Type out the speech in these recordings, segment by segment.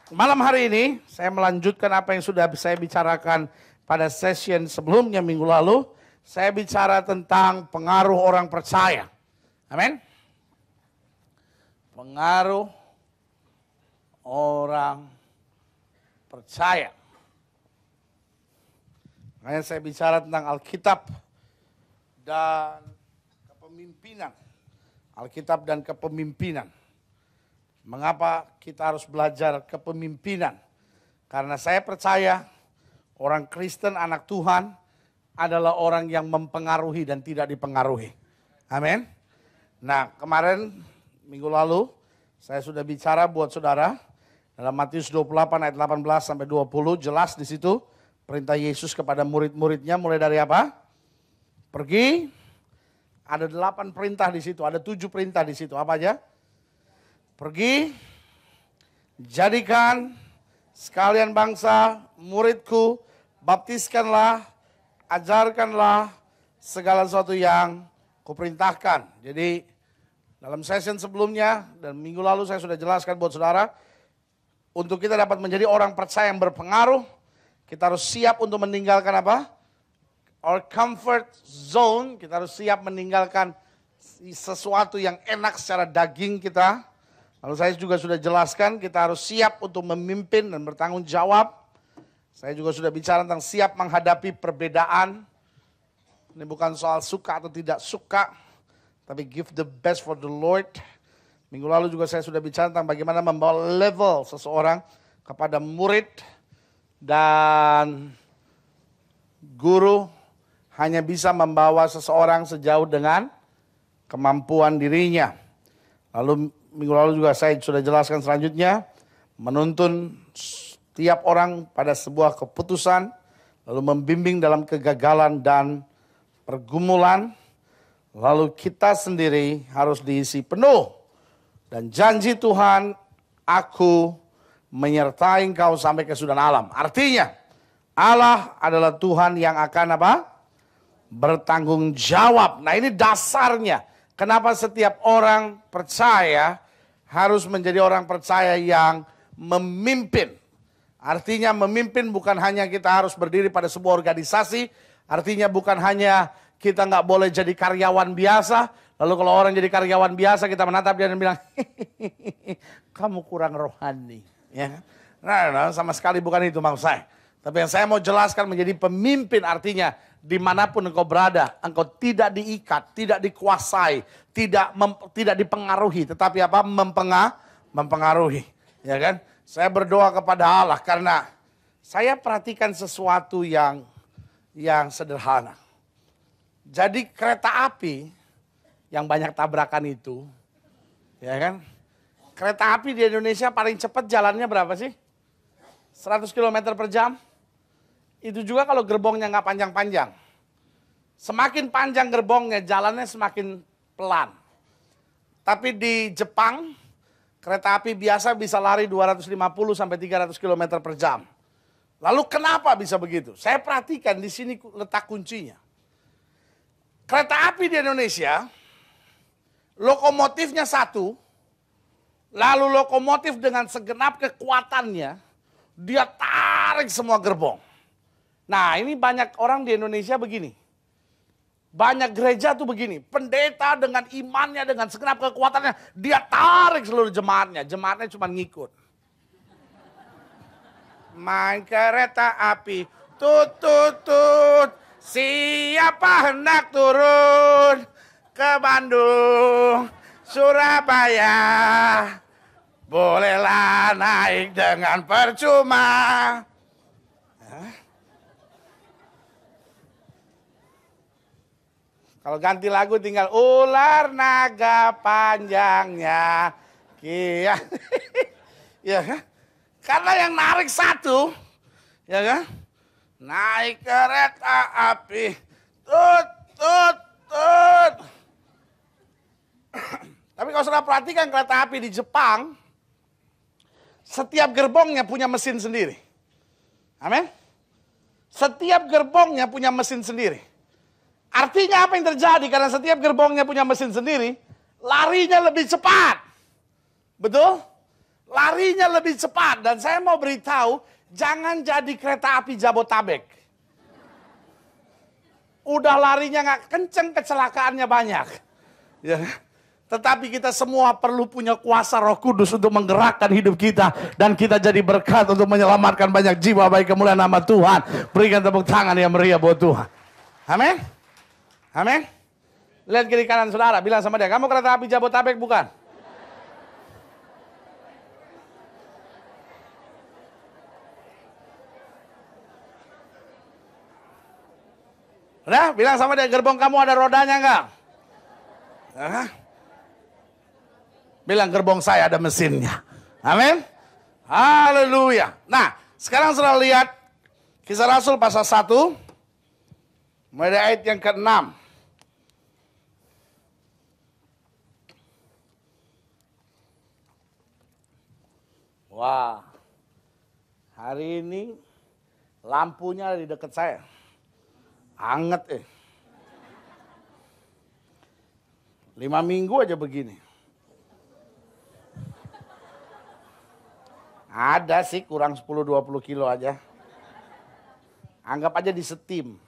Malam hari ini saya melanjutkan apa yang sudah saya bicarakan pada session sebelumnya minggu lalu. Saya bicara tentang pengaruh orang percaya. Amin. Pengaruh orang percaya. Makanya saya bicara tentang Alkitab dan kepemimpinan. Alkitab dan kepemimpinan. Mengapa kita harus belajar kepemimpinan? Karena saya percaya orang Kristen, anak Tuhan adalah orang yang mempengaruhi dan tidak dipengaruhi. Amin. Nah, kemarin minggu lalu saya sudah bicara buat saudara dalam Matius 28 ayat 18 sampai 20, jelas di situ perintah Yesus kepada murid-muridnya mulai dari apa? Pergi. Ada 8 perintah di situ, ada 7 perintah di situ. Apa aja? Pergi, jadikan sekalian bangsa muridku, baptiskanlah, ajarkanlah segala sesuatu yang kuperintahkan. Jadi dalam session sebelumnya dan minggu lalu saya sudah jelaskan buat saudara, untuk kita dapat menjadi orang percaya yang berpengaruh, kita harus siap untuk meninggalkan apa? Our comfort zone, kita harus siap meninggalkan sesuatu yang enak secara daging kita. Lalu saya juga sudah jelaskan kita harus siap untuk memimpin dan bertanggung jawab. Saya juga sudah bicara tentang siap menghadapi perbedaan. Ini bukan soal suka atau tidak suka, tapi give the best for the Lord. Minggu lalu juga saya sudah bicara tentang bagaimana membawa level seseorang kepada murid dan guru hanya bisa membawa seseorang sejauh dengan kemampuan dirinya. Lalu minggu lalu juga saya sudah jelaskan selanjutnya, menuntun setiap orang pada sebuah keputusan, lalu membimbing dalam kegagalan dan pergumulan, lalu kita sendiri harus diisi penuh. Dan janji Tuhan, aku menyertai engkau sampai kesudahan alam. Artinya, Allah adalah Tuhan yang akan apa? Bertanggung jawab. Nah ini dasarnya. Kenapa setiap orang percaya harus menjadi orang percaya yang memimpin. Artinya memimpin bukan hanya kita harus berdiri pada sebuah organisasi. Artinya bukan hanya kita nggak boleh jadi karyawan biasa. Lalu kalau orang jadi karyawan biasa kita menatap dia dan bilang, kamu kurang rohani. Ya. Nah, sama sekali bukan itu maksud saya. Tapi yang saya mau jelaskan menjadi pemimpin artinya dimanapun engkau berada, engkau tidak diikat, tidak dikuasai, tidak dipengaruhi, tetapi apa? Mempengaruhi, ya kan? Saya berdoa kepada Allah karena saya perhatikan sesuatu yang sederhana. Jadi kereta api yang banyak tabrakan itu, ya kan? Kereta api di Indonesia paling cepat jalannya berapa sih? 100 km per jam. Itu juga kalau gerbongnya nggak panjang-panjang. Semakin panjang gerbongnya, jalannya semakin pelan. Tapi di Jepang, kereta api biasa bisa lari 250 sampai 300 km per jam. Lalu kenapa bisa begitu? Saya perhatikan di sini letak kuncinya. Kereta api di Indonesia, lokomotifnya satu, lalu lokomotif dengan segenap kekuatannya, dia tarik semua gerbong. Nah ini banyak orang di Indonesia begini. Banyak gereja tuh begini. Pendeta dengan imannya, dengan segenap kekuatannya. Dia tarik seluruh jemaatnya. Jemaatnya cuma ngikut. Main kereta api. Tut tut tut. Siapa hendak turun ke Bandung, Surabaya. Bolehlah naik dengan percuma. Kalau ganti lagu tinggal ular naga panjangnya. Iya. Ya kan? Karena yang narik satu, ya kan? Naik kereta api. Tut tut tut. Tapi kalau sudah perhatikan kereta api di Jepang, setiap gerbongnya punya mesin sendiri. Amin. Setiap gerbongnya punya mesin sendiri. Artinya apa yang terjadi? Karena setiap gerbongnya punya mesin sendiri, larinya lebih cepat. Betul? Larinya lebih cepat. Dan saya mau beritahu, jangan jadi kereta api Jabotabek. Udah larinya nggak kenceng, kecelakaannya banyak. Ya. Tetapi kita semua perlu punya kuasa Roh Kudus untuk menggerakkan hidup kita. Dan kita jadi berkat untuk menyelamatkan banyak jiwa bagi kemuliaan nama Tuhan. Berikan tepuk tangan yang meriah buat Tuhan. Amin. Amin. Lihat kiri kanan saudara, bilang sama dia, kamu kereta api Jabotabek bukan? Udah, bilang sama dia, gerbong kamu ada rodanya enggak? Bilang gerbong saya ada mesinnya. Amin. Haleluya. Nah, sekarang sudah lihat Kisah Rasul pasal 1. Mulai dari ayat yang ke-6. Wah. Hari ini lampunya ada di dekat saya. Anget 5 minggu aja begini. Ada sih kurang 10-20 kilo aja. Anggap aja di setim.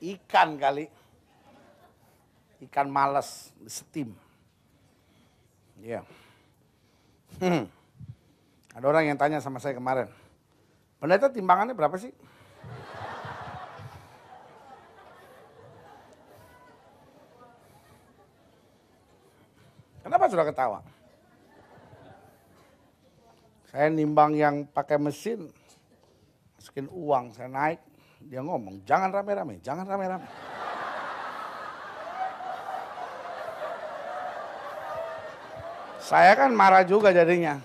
Ikan kali. Ikan males di setim. Iya. Ada orang yang tanya sama saya kemarin. Pendeta timbangannya berapa sih? Kenapa sudah ketawa? Saya nimbang yang pakai mesin, masukin uang, saya naik. Dia ngomong, jangan rame-rame, jangan rame-rame. Saya kan marah juga jadinya.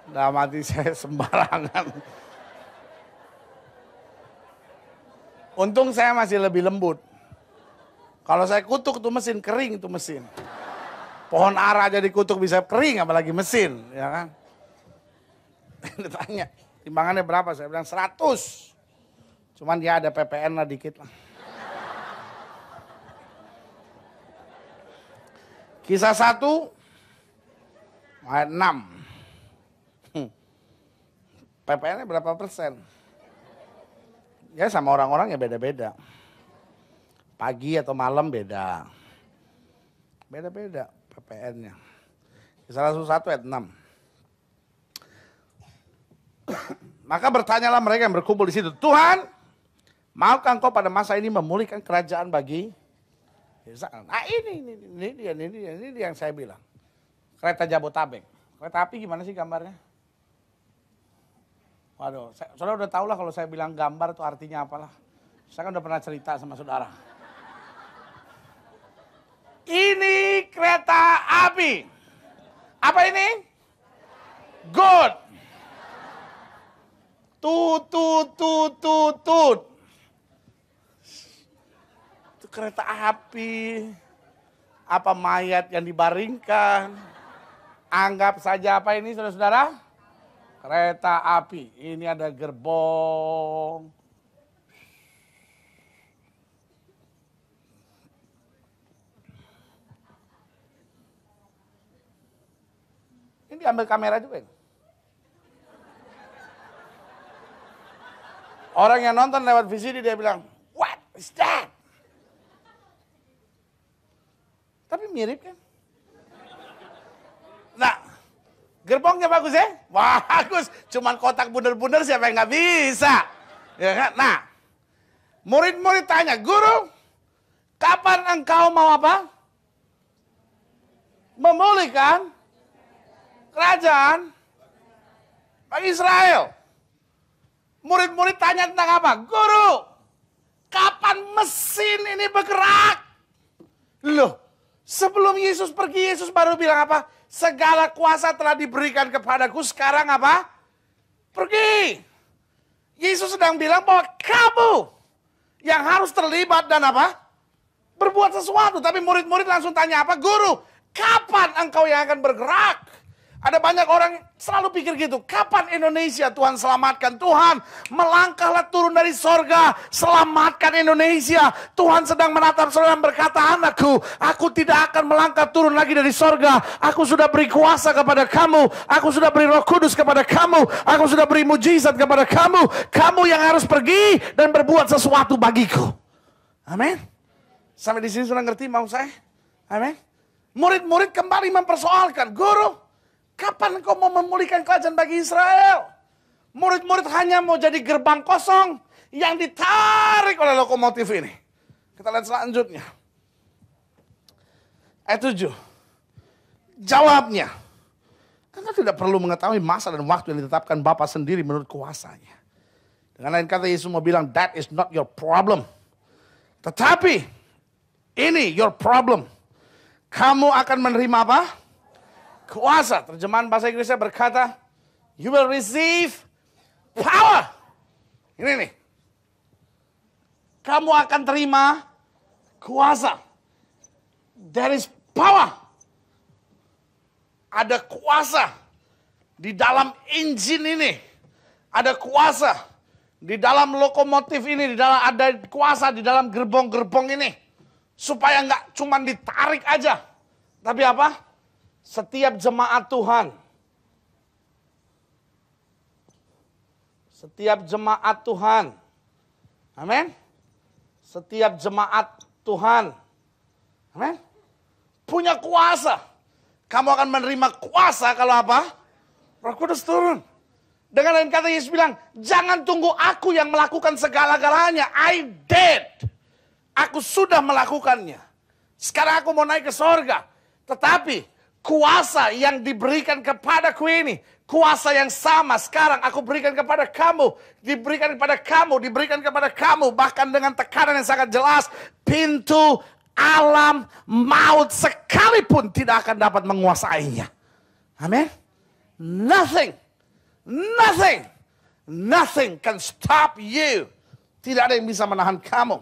Dalam hati saya sembarangan. Untung saya masih lebih lembut. Kalau saya kutuk tuh mesin, kering tuh mesin. Pohon ara aja dikutuk bisa kering, apalagi mesin, ya kan? Ditanya, timbangannya berapa? Saya bilang 100. Cuman dia ada PPN lah dikit lah. Kisah 1, ayat 6. PPN-nya berapa persen? Ya sama orang-orang ya beda-beda. Pagi atau malam beda. Beda-beda PPN-nya. Kisah Rasul 1 ayat 6. Maka bertanyalah mereka yang berkumpul di situ, Tuhan, maukah engkau pada masa ini memulihkan kerajaan bagi Israel? Nah ini dia yang saya bilang. Kereta Jabotabek. Kereta api gimana sih gambarnya? Waduh, saudara udah tahu lah kalau saya bilang gambar itu artinya apalah. Saya kan udah pernah cerita sama saudara. Ini kereta api. Apa ini? Good. Tut. Itu kereta api. Apa mayat yang dibaringkan? Anggap saja apa ini saudara-saudara? Kereta api. Ini ada gerbong. Ini diambil kamera juga. Orang yang nonton lewat VCD dia bilang, what is that? Tapi mirip kan? Nah, gerbongnya bagus ya? Bagus. Cuman kotak bundar-bundar siapa yang nggak bisa? Ya kan? Nah, murid-murid tanya, Guru, kapan engkau mau apa? Memulihkan kerajaan bagi Israel. Murid-murid tanya tentang apa? Guru, kapan mesin ini bergerak? Loh, sebelum Yesus pergi, Yesus baru bilang apa? Segala kuasa telah diberikan kepadaku, sekarang apa? Pergi. Yesus sedang bilang bahwa kamu yang harus terlibat dan apa? Berbuat sesuatu. Tapi murid-murid langsung tanya apa? Guru, kapan engkau yang akan bergerak? Ada banyak orang selalu pikir gitu, kapan Indonesia Tuhan selamatkan? Tuhan, melangkahlah turun dari sorga, selamatkan Indonesia. Tuhan sedang menatap saudara dan berkata, anakku, aku tidak akan melangkah turun lagi dari sorga. Aku sudah beri kuasa kepada kamu. Aku sudah beri Roh Kudus kepada kamu. Aku sudah beri mujizat kepada kamu. Kamu yang harus pergi dan berbuat sesuatu bagiku. Amin. Sampai di sini sudah ngerti mau saya? Amin. Murid-murid kembali mempersoalkan, guru, kapan engkau mau memulihkan kerajaan bagi Israel? Murid-murid hanya mau jadi gerbang kosong yang ditarik oleh lokomotif ini. Kita lihat selanjutnya. Ayat 7. Jawabnya, Anda tidak perlu mengetahui masa dan waktu yang ditetapkan Bapa sendiri menurut kuasanya. Dengan lain kata, Yesus mau bilang, that is not your problem. Tetapi, ini your problem. Kamu akan menerima apa? Kuasa. Terjemahan bahasa Inggrisnya berkata, you will receive power. Ini nih. Kamu akan terima kuasa. There is power. Ada kuasa di dalam engine ini. Ada kuasa di dalam lokomotif ini. Ada kuasa di dalam gerbong-gerbong ini. Supaya nggak cuma ditarik aja. Tapi apa? Setiap jemaat Tuhan. Setiap jemaat Tuhan. Amin. Setiap jemaat Tuhan. Amin. Punya kuasa. Kamu akan menerima kuasa kalau apa? Roh Kudus turun. Dengan lain kata Yesus bilang, jangan tunggu aku yang melakukan segala-galanya. I did. Aku sudah melakukannya. Sekarang aku mau naik ke sorga. Tetapi kuasa yang diberikan kepadaku ini, kuasa yang sama sekarang aku berikan kepada kamu. Diberikan kepada kamu, diberikan kepada kamu. Bahkan dengan tekanan yang sangat jelas. Pintu alam maut sekalipun tidak akan dapat menguasainya. Amin. Nothing can stop you. Tidak ada yang bisa menahan kamu.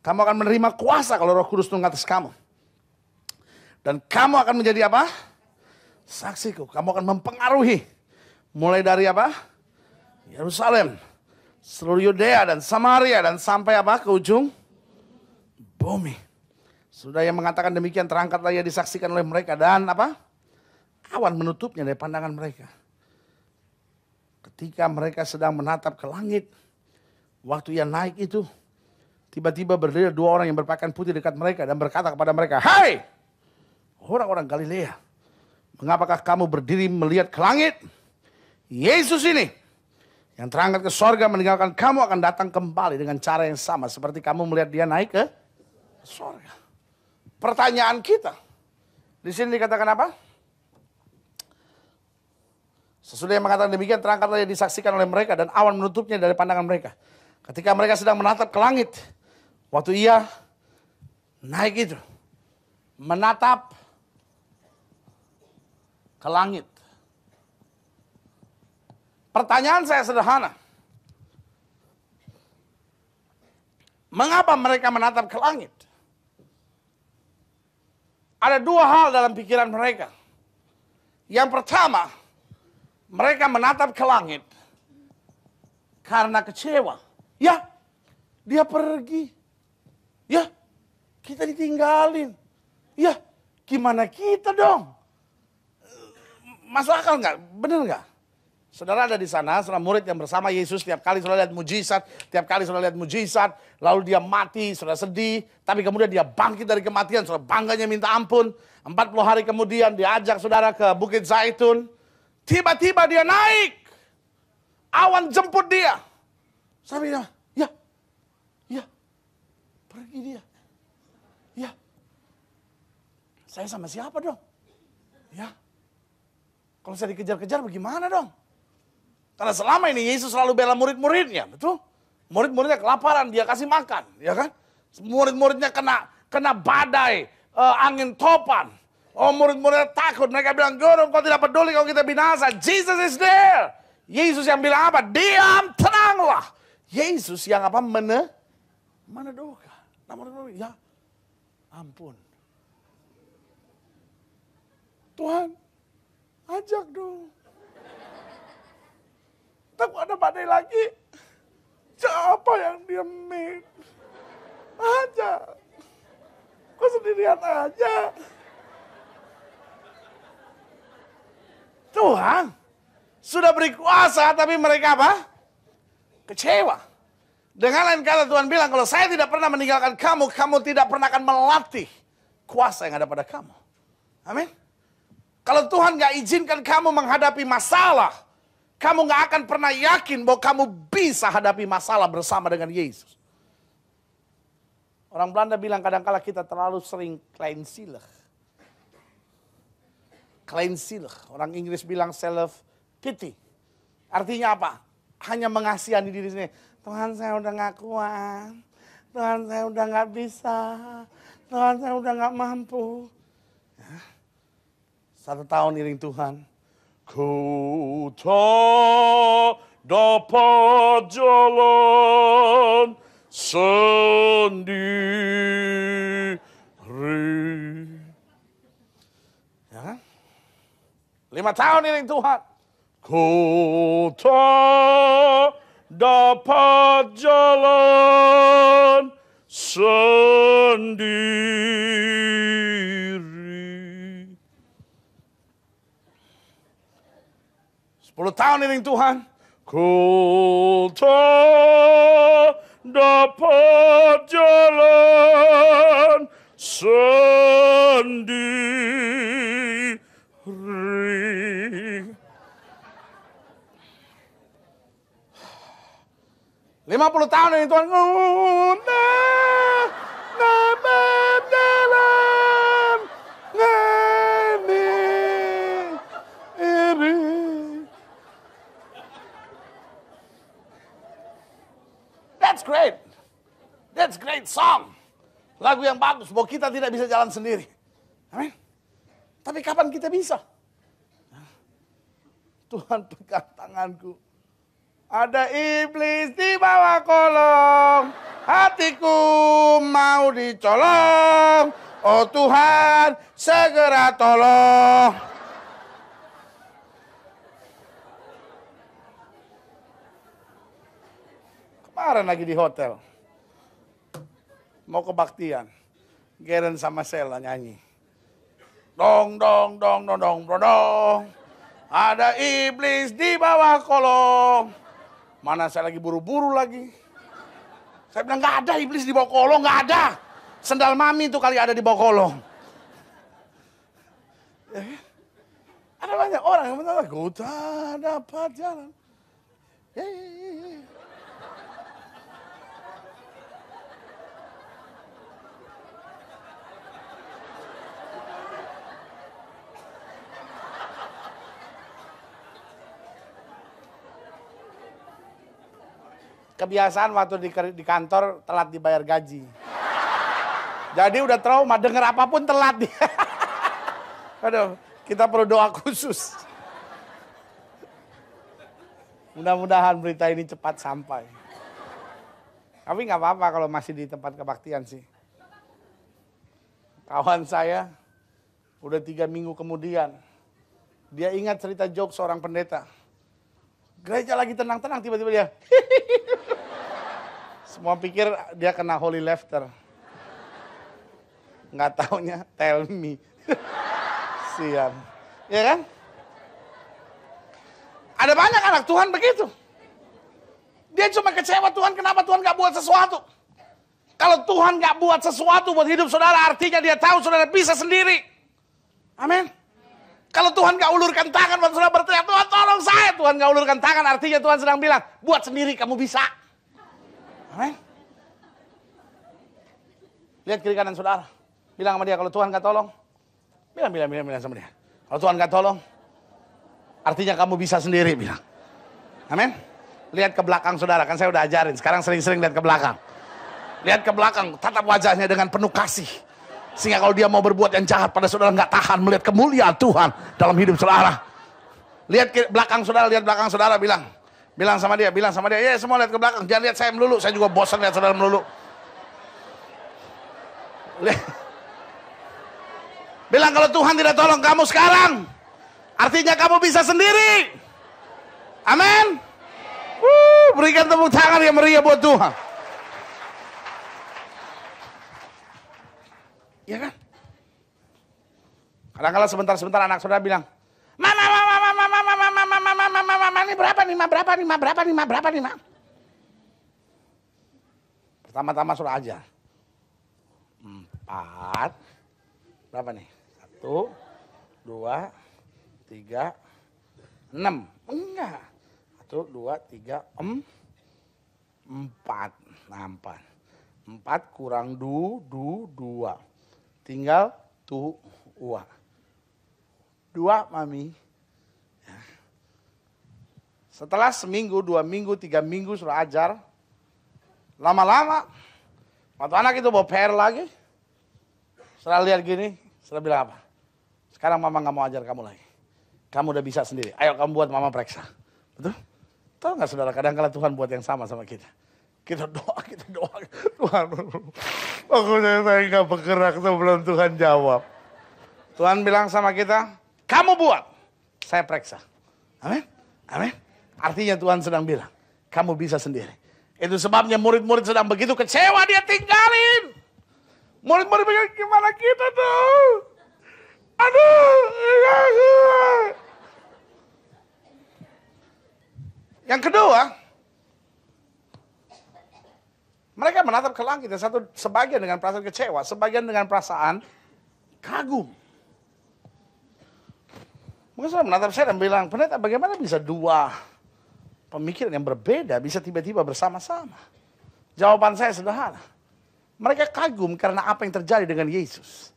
Kamu akan menerima kuasa kalau Roh Kudus turun atas kamu. Dan kamu akan menjadi apa? Saksiku. Kamu akan mempengaruhi. Mulai dari apa? Yerusalem. Seluruh Yudea dan Samaria. Dan sampai apa? Ke ujung bumi. Sudah yang mengatakan demikian, terangkatlah ia disaksikan oleh mereka. Dan apa? Awan menutupnya dari pandangan mereka. Ketika mereka sedang menatap ke langit. Waktu ia naik itu. Tiba-tiba berdiri dua orang yang berpakaian putih dekat mereka dan berkata kepada mereka, hai orang-orang Galilea, mengapakah kamu berdiri melihat ke langit? Yesus ini yang terangkat ke sorga meninggalkan kamu akan datang kembali dengan cara yang sama seperti kamu melihat dia naik ke sorga. Pertanyaan kita, di sini dikatakan apa? Sesudah yang mengatakan demikian, terangkatlah ia disaksikan oleh mereka dan awan menutupnya dari pandangan mereka. Ketika mereka sedang menatap ke langit, waktu ia naik itu, menatap ke langit. Pertanyaan saya sederhana. Mengapa mereka menatap ke langit? Ada dua hal dalam pikiran mereka. Yang pertama, mereka menatap ke langit karena kecewa. Ya, dia pergi. Ya, kita ditinggalin. Ya, gimana kita dong? Masuk akal nggak? Bener nggak? Saudara ada di sana, saudara murid yang bersama Yesus, tiap kali saudara lihat mujizat, lalu dia mati, saudara sedih, tapi kemudian dia bangkit dari kematian, saudara bangganya minta ampun. 40 hari kemudian diajak saudara ke Bukit Zaitun, tiba-tiba dia naik, awan jemput dia. Sampai dia, ya, pergi dia. Ya, saya sama siapa dong? Ya, kalau saya dikejar-kejar bagaimana dong? Karena selama ini Yesus selalu bela murid-muridnya, betul? Murid-muridnya kelaparan, dia kasih makan, ya kan? Murid-muridnya kena badai, angin topan. Oh, murid-muridnya takut, mereka bilang, guru, kau tidak peduli kalau kita binasa. Jesus is there. Yesus yang bilang apa? Diam, tenanglah. Yesus yang apa? Meneduhkan. Ya, ampun. Tuhan, Ajak dong. Tapi ada badai lagi. Siapa yang diemin? Ajak. Kok sendirian aja? Tuhan sudah beri kuasa, tapi mereka apa? Kecewa. Dengan lain kata Tuhan bilang, kalau saya tidak pernah meninggalkan kamu, kamu tidak pernah akan melatih kuasa yang ada pada kamu. Amin. Kalau Tuhan gak izinkan kamu menghadapi masalah, kamu gak akan pernah yakin bahwa kamu bisa hadapi masalah bersama dengan Yesus. Orang Belanda bilang kadang-kala kita terlalu sering kleinzielig. Kleinzielig. Orang Inggris bilang self pity. Artinya apa? Hanya mengasihani diri sendiri. Tuhan, saya udah gak kuat. Tuhan, saya udah gak bisa. Tuhan, saya udah gak mampu. Ya. 1 tahun iring Tuhan. Ku tak dapat jalan sendiri. Ya kan? 5 tahun iring Tuhan. Ku tak dapat jalan sendiri. 10 tahun iring Tuhan. Ku tak dapat jalan sendiri. 50 tahun ini Tuhan. That's great. That's great song. Lagu yang bagus bahwa kita tidak bisa jalan sendiri. Amin. Tapi kapan kita bisa? Tuhan pegang tanganku. Ada iblis di bawah kolong, hatiku mau dicolong. Oh Tuhan, segera tolong. Kemarin lagi di hotel, mau kebaktian, Geren sama Sela nyanyi. Dong, dong, dong, dong, dong, dong, dong. Ada iblis di bawah kolong. Mana saya lagi buru-buru lagi. Saya bilang gak ada iblis di bawah kolong, gak ada. Sendal mami itu kali ada di bawah kolong. Ya, ada banyak orang yang bilang, gue tak dapat jalan. Kebiasaan waktu di kantor telat dibayar gaji. Jadi udah trauma, denger apapun telat dia. Aduh, kita perlu doa khusus. Mudah-mudahan berita ini cepat sampai. Tapi gak apa-apa kalau masih di tempat kebaktian sih. Kawan saya, udah 3 minggu kemudian, dia ingat cerita joke seorang pendeta. Gereja lagi tenang-tenang, tiba-tiba dia... Semua pikir dia kena holy laughter. Nggak taunya tell me. Sian. Ya kan? Ada banyak anak Tuhan begitu. Dia cuma kecewa Tuhan, kenapa Tuhan nggak buat sesuatu. Kalau Tuhan nggak buat sesuatu buat hidup saudara, artinya dia tahu saudara bisa sendiri. Amin. Kalau Tuhan nggak ulurkan tangan buat saudara berteriak, Tuhan tolong saya. Tuhan nggak ulurkan tangan, artinya Tuhan sedang bilang, buat sendiri kamu bisa. Amin. Lihat kiri kanan saudara. Bilang sama dia, kalau Tuhan gak tolong. Bilang sama dia. Kalau Tuhan gak tolong, artinya kamu bisa sendiri, bilang. Amin. Lihat ke belakang saudara, kan saya udah ajarin. Sekarang sering-sering lihat ke belakang. Lihat ke belakang, tatap wajahnya dengan penuh kasih. Sehingga kalau dia mau berbuat yang jahat pada saudara gak tahan melihat kemuliaan Tuhan dalam hidup saudara. Lihat ke belakang saudara, bilang sama dia, ya semua lihat ke belakang, jangan lihat saya melulu, saya juga bosan lihat saudara melulu. Bilang kalau Tuhan tidak tolong kamu sekarang, Artinya kamu bisa sendiri. Amin. Berikan tepuk tangan yang meriah buat Tuhan. Ya kan? Kadang-kadang sebentar-sebentar anak saudara bilang, Mama, ini berapa nih, berapa nih, Ma? Pertama-tama suruh aja. 4, berapa nih? 1, 2, 3, 6. Enggak. 1, 2, 3, 4. Nah, 4. 4 kurang 2. Tinggal 2. 2, Mami. Ya. Setelah seminggu, 2 minggu, 3 minggu sudah ajar. Lama-lama, waktu anak itu bawa PR lagi. Setelah lihat gini, setelah bilang apa? Sekarang Mama gak mau ajar kamu lagi. Kamu udah bisa sendiri. Ayo kamu buat Mama periksa. Betul? Tahu gak saudara, kadang-kadang Tuhan buat yang sama kita. Kita doa. Tuhan, aku saya gak bergerak sebelum Tuhan jawab. Tuhan bilang sama kita, kamu buat, saya periksa. Amin? Amin? Artinya Tuhan sedang bilang, kamu bisa sendiri. Itu sebabnya murid-murid sedang begitu kecewa, dia tinggalin. Murid-murid bilang, gimana kita tuh? Aduh. Yang kedua, mereka menatap ke langit. Sebagian dengan perasaan kecewa, sebagian dengan perasaan kagum. Mungkin saya menatap saya dan bilang, pendeta bagaimana bisa 2 pemikiran yang berbeda bisa tiba-tiba bersama-sama? Jawaban saya sederhana. Mereka kagum karena apa yang terjadi dengan Yesus.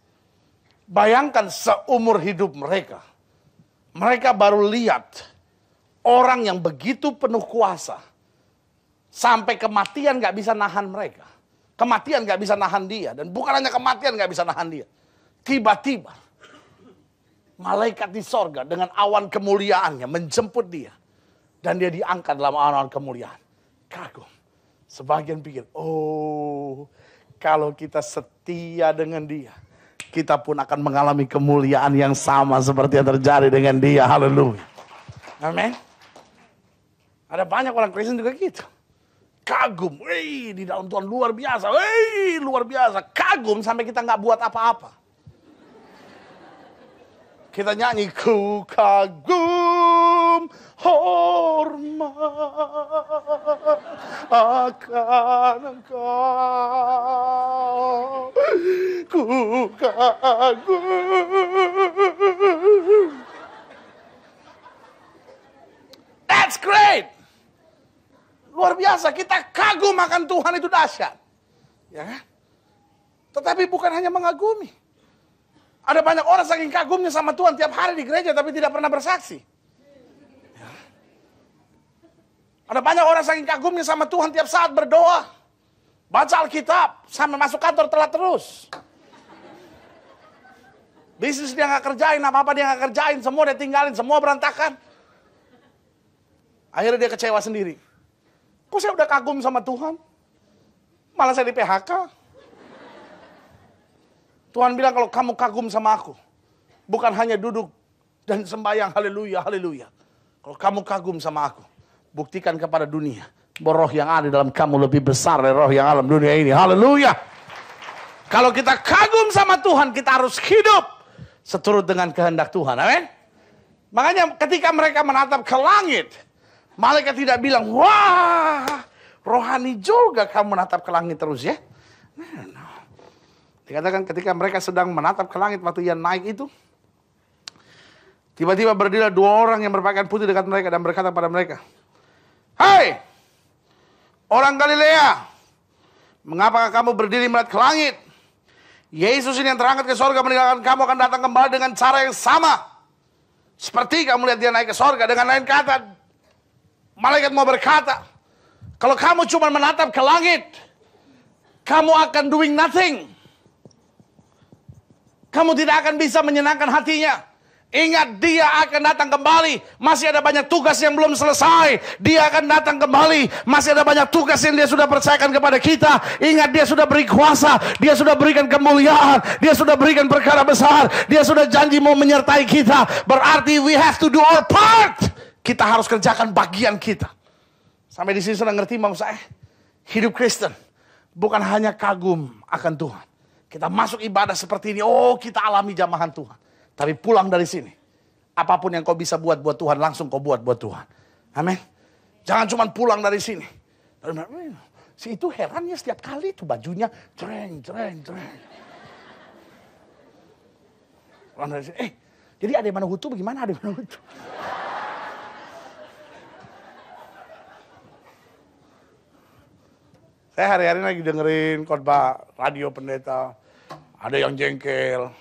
Bayangkan seumur hidup mereka. Mereka baru lihat orang yang begitu penuh kuasa. Sampai kematian gak bisa nahan mereka. Kematian gak bisa nahan dia. Dan bukan hanya kematian gak bisa nahan dia. Tiba-tiba malaikat di sorga dengan awan kemuliaannya menjemput dia. Dan dia diangkat dalam awan kemuliaan. Kagum. Sebagian pikir, kalau kita setia dengan dia, kita pun akan mengalami kemuliaan yang sama seperti yang terjadi dengan dia. Haleluya. Amin. Ada banyak orang Kristen juga gitu. Kagum. Di dalam Tuhan luar biasa. Luar biasa. Kagum sampai kita gak buat apa-apa. Kita nyanyi, ku kagum hormat akan Engkau. Ku kagum. That's great. Luar biasa, kita kagum akan Tuhan itu dahsyat. Ya kan? Tetapi bukan hanya mengagumi. Ada banyak orang saking kagumnya sama Tuhan tiap hari di gereja tapi tidak pernah bersaksi. Ya. Ada banyak orang saking kagumnya sama Tuhan tiap saat berdoa. Baca Alkitab sampai masuk kantor telat terus. Bisnis dia gak kerjain, apa-apa dia gak kerjain, semua dia tinggalin, semua berantakan. Akhirnya dia kecewa sendiri. Kok saya udah kagum sama Tuhan? Malah saya di PHK. Tuhan bilang kalau kamu kagum sama aku, bukan hanya duduk dan sembahyang haleluya, haleluya. Kalau kamu kagum sama aku, buktikan kepada dunia bahwa roh yang ada dalam kamu lebih besar dari roh yang alam dunia ini. Haleluya. Kalau kita kagum sama Tuhan, kita harus hidup seturut dengan kehendak Tuhan. Amin. Makanya ketika mereka menatap ke langit, malaikat tidak bilang, wah rohani juga kamu menatap ke langit terus ya. No. Dikatakan ketika mereka sedang menatap ke langit waktu ia naik itu, tiba-tiba berdirilah 2 orang yang berpakaian putih dekat mereka dan berkata kepada mereka, "Hai, orang Galilea, mengapa kamu berdiri melihat ke langit? Yesus ini yang terangkat ke sorga meninggalkan kamu akan datang kembali dengan cara yang sama. Seperti kamu lihat dia naik ke sorga." Dengan lain kata, malaikat mau berkata, kalau kamu cuma menatap ke langit, kamu akan doing nothing. Kamu tidak akan bisa menyenangkan hatinya. Ingat, dia akan datang kembali. Masih ada banyak tugas yang belum selesai. Dia akan datang kembali. Masih ada banyak tugas yang dia sudah percayakan kepada kita. Ingat, dia sudah beri kuasa. Dia sudah berikan kemuliaan. Dia sudah berikan perkara besar. Dia sudah janji mau menyertai kita. Berarti we have to do our part. Kita harus kerjakan bagian kita. Sampai di sini sudah ngerti maksud saya? Hidup Kristen bukan hanya kagum akan Tuhan. Kita masuk ibadah seperti ini. Oh, kita alami jamahan Tuhan. Tapi pulang dari sini, apapun yang kau bisa buat Tuhan, langsung kau buat Tuhan. Amin. Jangan cuma pulang dari sini. Si itu herannya setiap kali tuh bajunya jreng. Pulang dari sini, jadi ada yang mana hutu bagaimana ada yang mana hutu? Saya hari-hari lagi dengerin khotbah radio pendeta. Ada yang jengkel.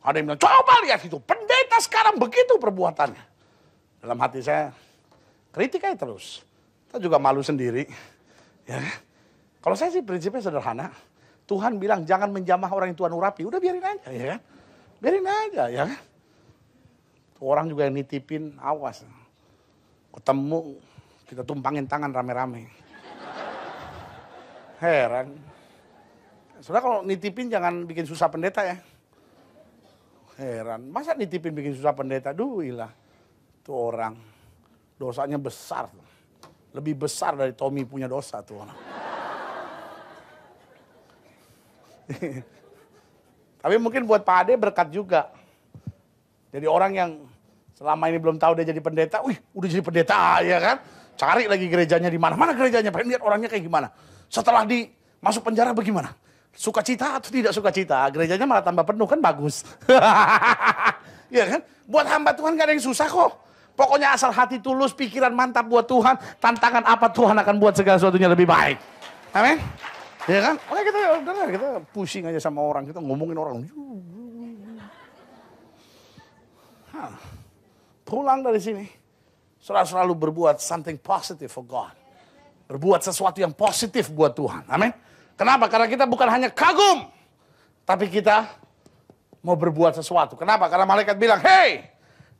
Ada yang bilang, coba lihat itu, pendeta sekarang begitu perbuatannya. Dalam hati saya, kritik aja terus. Kita juga malu sendiri. Ya. Kalau saya sih prinsipnya sederhana. Tuhan bilang, jangan menjamah orang yang Tuhan urapi. Udah biarin aja, ya kan? Biarin aja, ya kan? Orang juga yang nitipin, awas. Ketemu, kita tumpangin tangan rame-rame. Heran. Saudara kalau nitipin jangan bikin susah pendeta ya. Heran, masa nitipin bikin susah pendeta? Ilah. Tuh orang, dosanya besar. Lebih besar dari Tommy punya dosa tuh orang. Tapi mungkin buat Pak Ade berkat juga. Jadi orang yang selama ini belum tahu dia jadi pendeta, udah jadi pendeta ya kan? Cari lagi gerejanya di mana? Mana gerejanya? Pengen lihat orangnya kayak gimana? Setelah masuk penjara bagaimana? Sukacita atau tidak sukacita? Gerejanya malah tambah penuh kan bagus. Ya kan? Buat hamba Tuhan gak ada yang susah kok. Pokoknya asal hati tulus, pikiran mantap buat Tuhan. Tantangan apa Tuhan akan buat segala sesuatunya lebih baik. Amin. Ya kan? Oke kita pusing aja sama orang. Kita ngomongin orang. Pulang dari sini. Selalu berbuat something positive for God. Berbuat sesuatu yang positif buat Tuhan. Amin. Kenapa? Karena kita bukan hanya kagum, tapi kita mau berbuat sesuatu. Kenapa? Karena malaikat bilang, hey,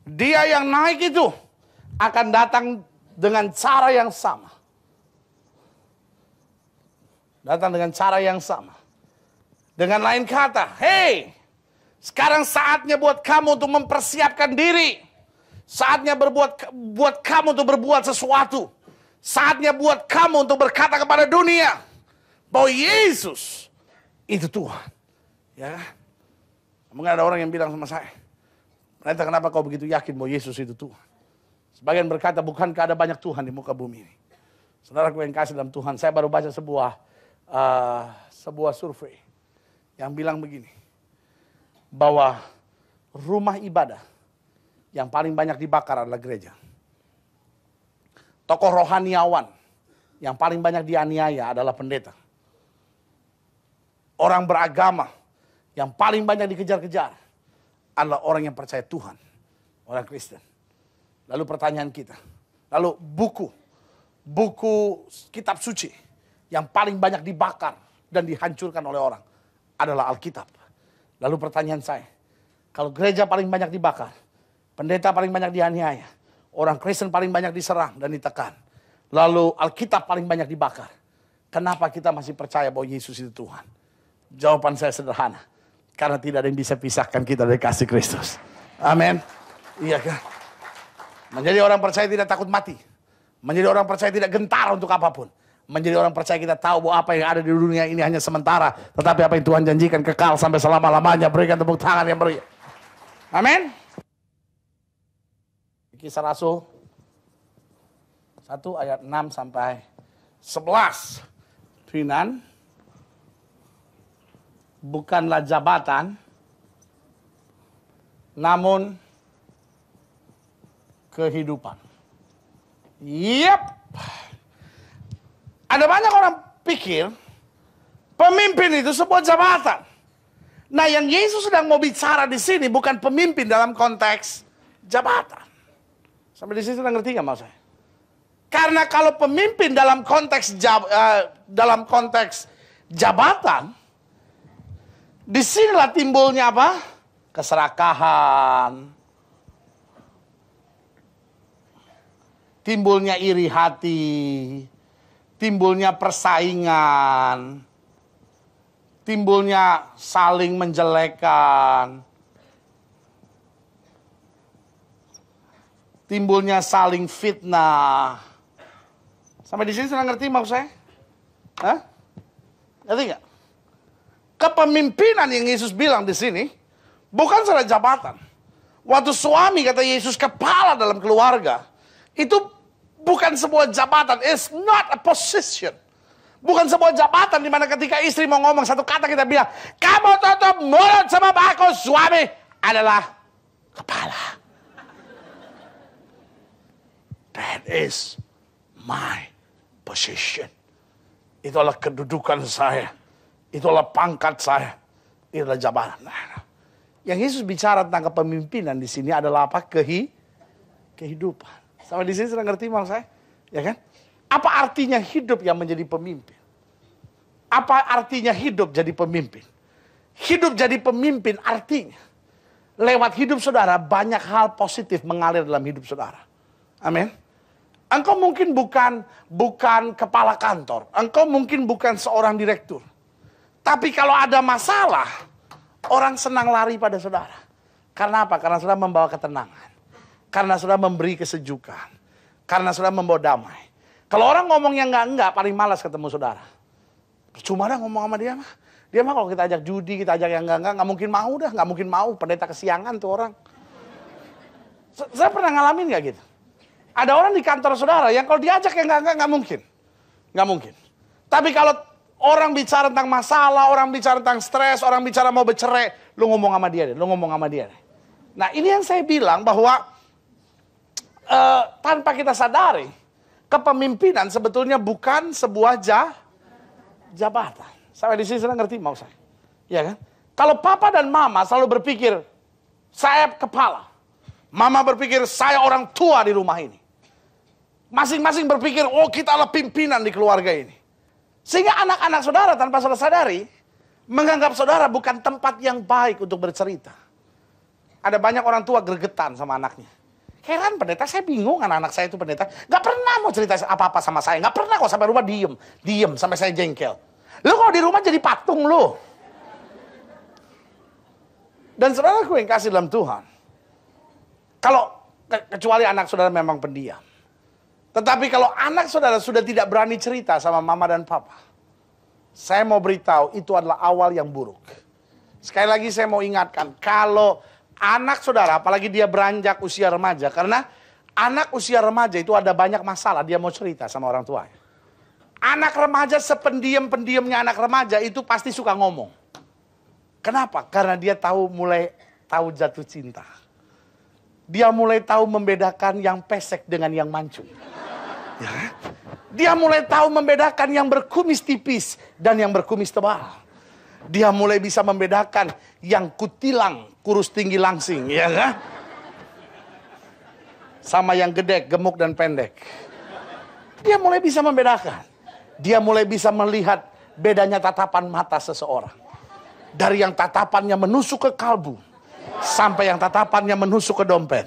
dia yang naik itu akan datang dengan cara yang sama. Datang dengan cara yang sama. Dengan lain kata, hey, sekarang saatnya buat kamu untuk mempersiapkan diri. Saatnya buat kamu untuk berbuat sesuatu. Saatnya buat kamu untuk berkata kepada dunia bahwa Yesus itu Tuhan. Ya. Mungkin ada orang yang bilang sama saya, "Pendeta, kenapa kau begitu yakin bahwa Yesus itu Tuhan?" Sebagian berkata, bukankah ada banyak Tuhan di muka bumi ini? Saudaraku yang kasih dalam Tuhan, saya baru baca sebuah survei yang bilang begini, bahwa rumah ibadah yang paling banyak dibakar adalah gereja. Tokoh rohaniawan yang paling banyak dianiaya adalah pendeta. Orang beragama yang paling banyak dikejar-kejar adalah orang yang percaya Tuhan, orang Kristen. Lalu pertanyaan kita, lalu buku kitab suci yang paling banyak dibakar dan dihancurkan oleh orang adalah Alkitab. Lalu pertanyaan saya, kalau gereja paling banyak dibakar, pendeta paling banyak dianiaya, orang Kristen paling banyak diserang dan ditekan, lalu Alkitab paling banyak dibakar, kenapa kita masih percaya bahwa Yesus itu Tuhan? Jawaban saya sederhana, karena tidak ada yang bisa pisahkan kita dari kasih Kristus. Amin. Iya kan? Menjadi orang percaya tidak takut mati. Menjadi orang percaya tidak gentar untuk apapun. Menjadi orang percaya kita tahu bahwa apa yang ada di dunia ini hanya sementara. Tetapi apa yang Tuhan janjikan kekal sampai selama-lamanya. Berikan tepuk tangan yang beri. Amin. Kisah Rasul 1 ayat 6 sampai 11. Tuinan. Bukanlah jabatan, namun kehidupan. Yap. Ada banyak orang pikir pemimpin itu sebuah jabatan. Nah, yang Yesus sedang mau bicara di sini bukan pemimpin dalam konteks jabatan. Sampai di sini sudah ngerti nggak maksud saya? Karena kalau pemimpin dalam konteks jabatan, disinilah timbulnya apa? Keserakahan, timbulnya iri hati, timbulnya persaingan, timbulnya saling menjelekkan, timbulnya saling fitnah. Sampai di sini sudah ngerti maksud saya? Hah? Ngerti nggak? Kepemimpinan yang Yesus bilang di sini bukan soal jabatan. Waktu suami kata Yesus kepala dalam keluarga, itu bukan sebuah jabatan. It's not a position. Bukan sebuah jabatan di mana ketika istri mau ngomong satu kata kita bilang, kamu tutup mulut sama aku, suami adalah kepala. That is my position. Itulah kedudukan saya. Itulah pangkat saya. Itulah jabatan. Nah, yang Yesus bicara tentang kepemimpinan di sini adalah apa? Kehidupan. Sampai di sini sudah ngerti maksud saya? Ya kan? Apa artinya hidup yang menjadi pemimpin? Apa artinya hidup jadi pemimpin? Hidup jadi pemimpin artinya lewat hidup saudara banyak hal positif mengalir dalam hidup saudara. Amin. Engkau mungkin bukan kepala kantor. Engkau mungkin bukan seorang direktur. Tapi kalau ada masalah, orang senang lari pada saudara. Karena apa? Karena saudara membawa ketenangan. Karena saudara memberi kesejukan. Karena saudara membawa damai. Kalau orang ngomong yang enggak, paling malas ketemu saudara. Percuma dah ngomong sama dia mah. Dia mah kalau kita ajak judi, kita ajak yang enggak mungkin mau dah. Nggak mungkin mau, pendeta kesiangan tuh orang. Saya pernah ngalamin gak gitu? Ada orang di kantor saudara yang kalau diajak yang enggak mungkin. Nggak mungkin. Tapi kalau orang bicara tentang masalah, orang bicara tentang stres, orang bicara mau bercerai, lu ngomong sama dia deh, lu ngomong sama dia deh. Nah ini yang saya bilang bahwa tanpa kita sadari, kepemimpinan sebetulnya bukan sebuah jabatan. Sampai di sini sudah ngerti mau saya? Ya kan? Kalau papa dan mama selalu berpikir, saya kepala. Mama berpikir, saya orang tua di rumah ini. Masing-masing berpikir, oh kita adalah pimpinan di keluarga ini. Sehingga anak-anak saudara tanpa saudara sadari, menganggap saudara bukan tempat yang baik untuk bercerita. Ada banyak orang tua gregetan sama anaknya. Heran pendeta, saya bingung anak-anak saya itu pendeta. Gak pernah mau cerita apa-apa sama saya. Gak pernah kok sampai rumah diem sampai saya jengkel. Lu kalau di rumah jadi patung lu. Dan saudaraku yang kasih dalam Tuhan. Kalau kecuali anak saudara memang pendiam. Tetapi kalau anak saudara sudah tidak berani cerita sama mama dan papa, saya mau beritahu itu adalah awal yang buruk. Sekali lagi saya mau ingatkan, kalau anak saudara, apalagi dia beranjak usia remaja, karena anak usia remaja itu ada banyak masalah, dia mau cerita sama orang tuanya. Anak remaja sependiam-pendiamnya anak remaja itu pasti suka ngomong. Kenapa? Karena dia mulai tahu jatuh cinta. Dia mulai tahu membedakan yang pesek dengan yang mancung. Ya. Dia mulai tahu membedakan yang berkumis tipis dan yang berkumis tebal. Dia mulai bisa membedakan yang kutilang, kurus tinggi langsing, ya kan? Sama yang gede, gemuk dan pendek. Dia mulai bisa membedakan. Dia mulai bisa melihat bedanya tatapan mata seseorang. Dari yang tatapannya menusuk ke kalbu sampai yang tatapannya menusuk ke dompet.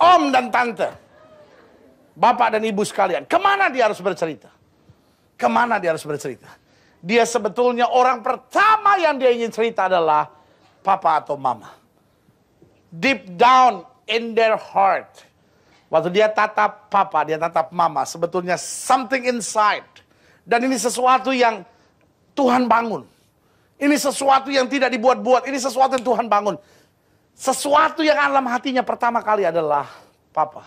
Om dan tante, bapak dan ibu sekalian, kemana dia harus bercerita? Kemana dia harus bercerita? Dia sebetulnya orang pertama yang dia ingin cerita adalah papa atau mama. Deep down in their heart. Waktu dia tatap papa, dia tatap mama, sebetulnya something inside. Dan ini sesuatu yang Tuhan bangun. Ini sesuatu yang tidak dibuat-buat, ini sesuatu yang Tuhan bangun. Sesuatu yang dalam hatinya pertama kali adalah, papa,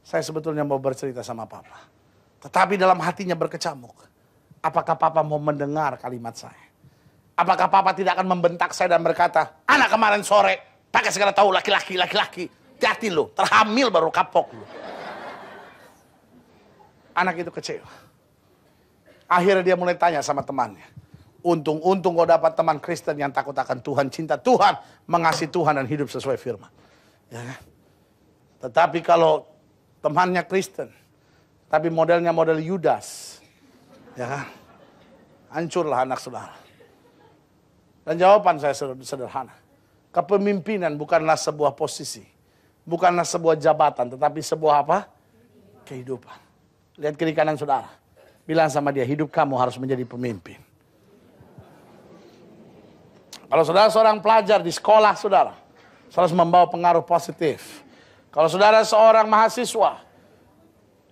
saya sebetulnya mau bercerita sama papa. Tetapi dalam hatinya berkecamuk. Apakah papa mau mendengar kalimat saya? Apakah papa tidak akan membentak saya dan berkata, anak kemarin sore, pakai segala tahu laki-laki. Hati-hati lo, terhamil baru kapok lo. Anak itu kecewa. Akhirnya dia mulai tanya sama temannya. Untung kau dapat teman Kristen yang takut akan Tuhan, cinta Tuhan, mengasihi Tuhan dan hidup sesuai firman. Ya kan? Tetapi kalau temannya Kristen, tapi modelnya model Yudas, ya kan? Hancurlah anak saudara. Dan jawaban saya sederhana. Kepemimpinan bukanlah sebuah posisi. Bukanlah sebuah jabatan, tetapi sebuah apa? Kehidupan. Lihat kiri kanan saudara. Bilang sama dia, hidup kamu harus menjadi pemimpin. Kalau saudara seorang pelajar di sekolah saudara harus membawa pengaruh positif. Kalau saudara seorang mahasiswa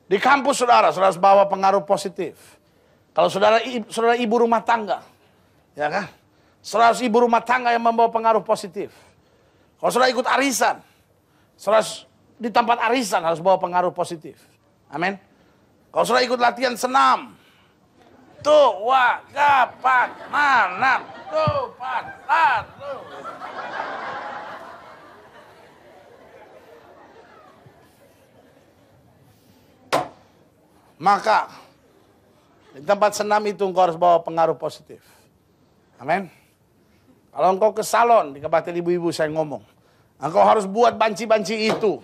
di kampus saudara harus bawa pengaruh positif. Kalau saudara ibu rumah tangga, ya kan? Saudara ibu rumah tangga yang membawa pengaruh positif. Kalau saudara ikut arisan, saudara di tempat arisan harus bawa pengaruh positif. Amin. Kalau saudara ikut latihan senam, tuh, wah, gapat, nanam, tuh, pat, tuh. Maka di tempat senam itu engkau harus bawa pengaruh positif. Amin. Kalau engkau ke salon, di kebaktian ibu-ibu saya ngomong, engkau harus buat banci-banci itu.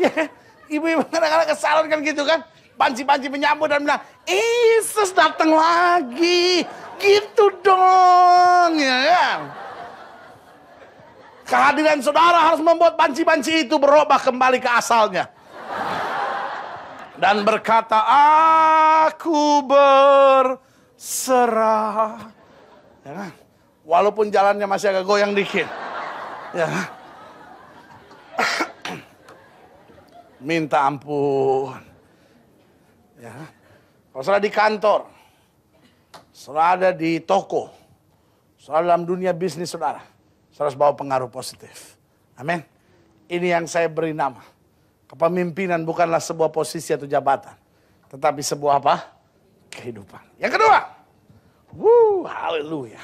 Ya, ibu-ibu kadang-kadang ke salon kan gitu kan, banci-banci menyambut dan bilang, Yesus datang lagi, gitu dong, ya kan? Kehadiran saudara harus membuat banci-banci itu berubah kembali ke asalnya. Dan berkata, aku berserah. Ya kan? Walaupun jalannya masih agak goyang dikit. Ya kan? Minta ampun. Ya kan? Kalau saudara di kantor, saudara ada di toko, saudara dalam dunia bisnis saudara harus bawa pengaruh positif. Amin. Ini yang saya beri nama. Kepemimpinan bukanlah sebuah posisi atau jabatan, tetapi sebuah apa? Kehidupan. Yang kedua. Haleluya.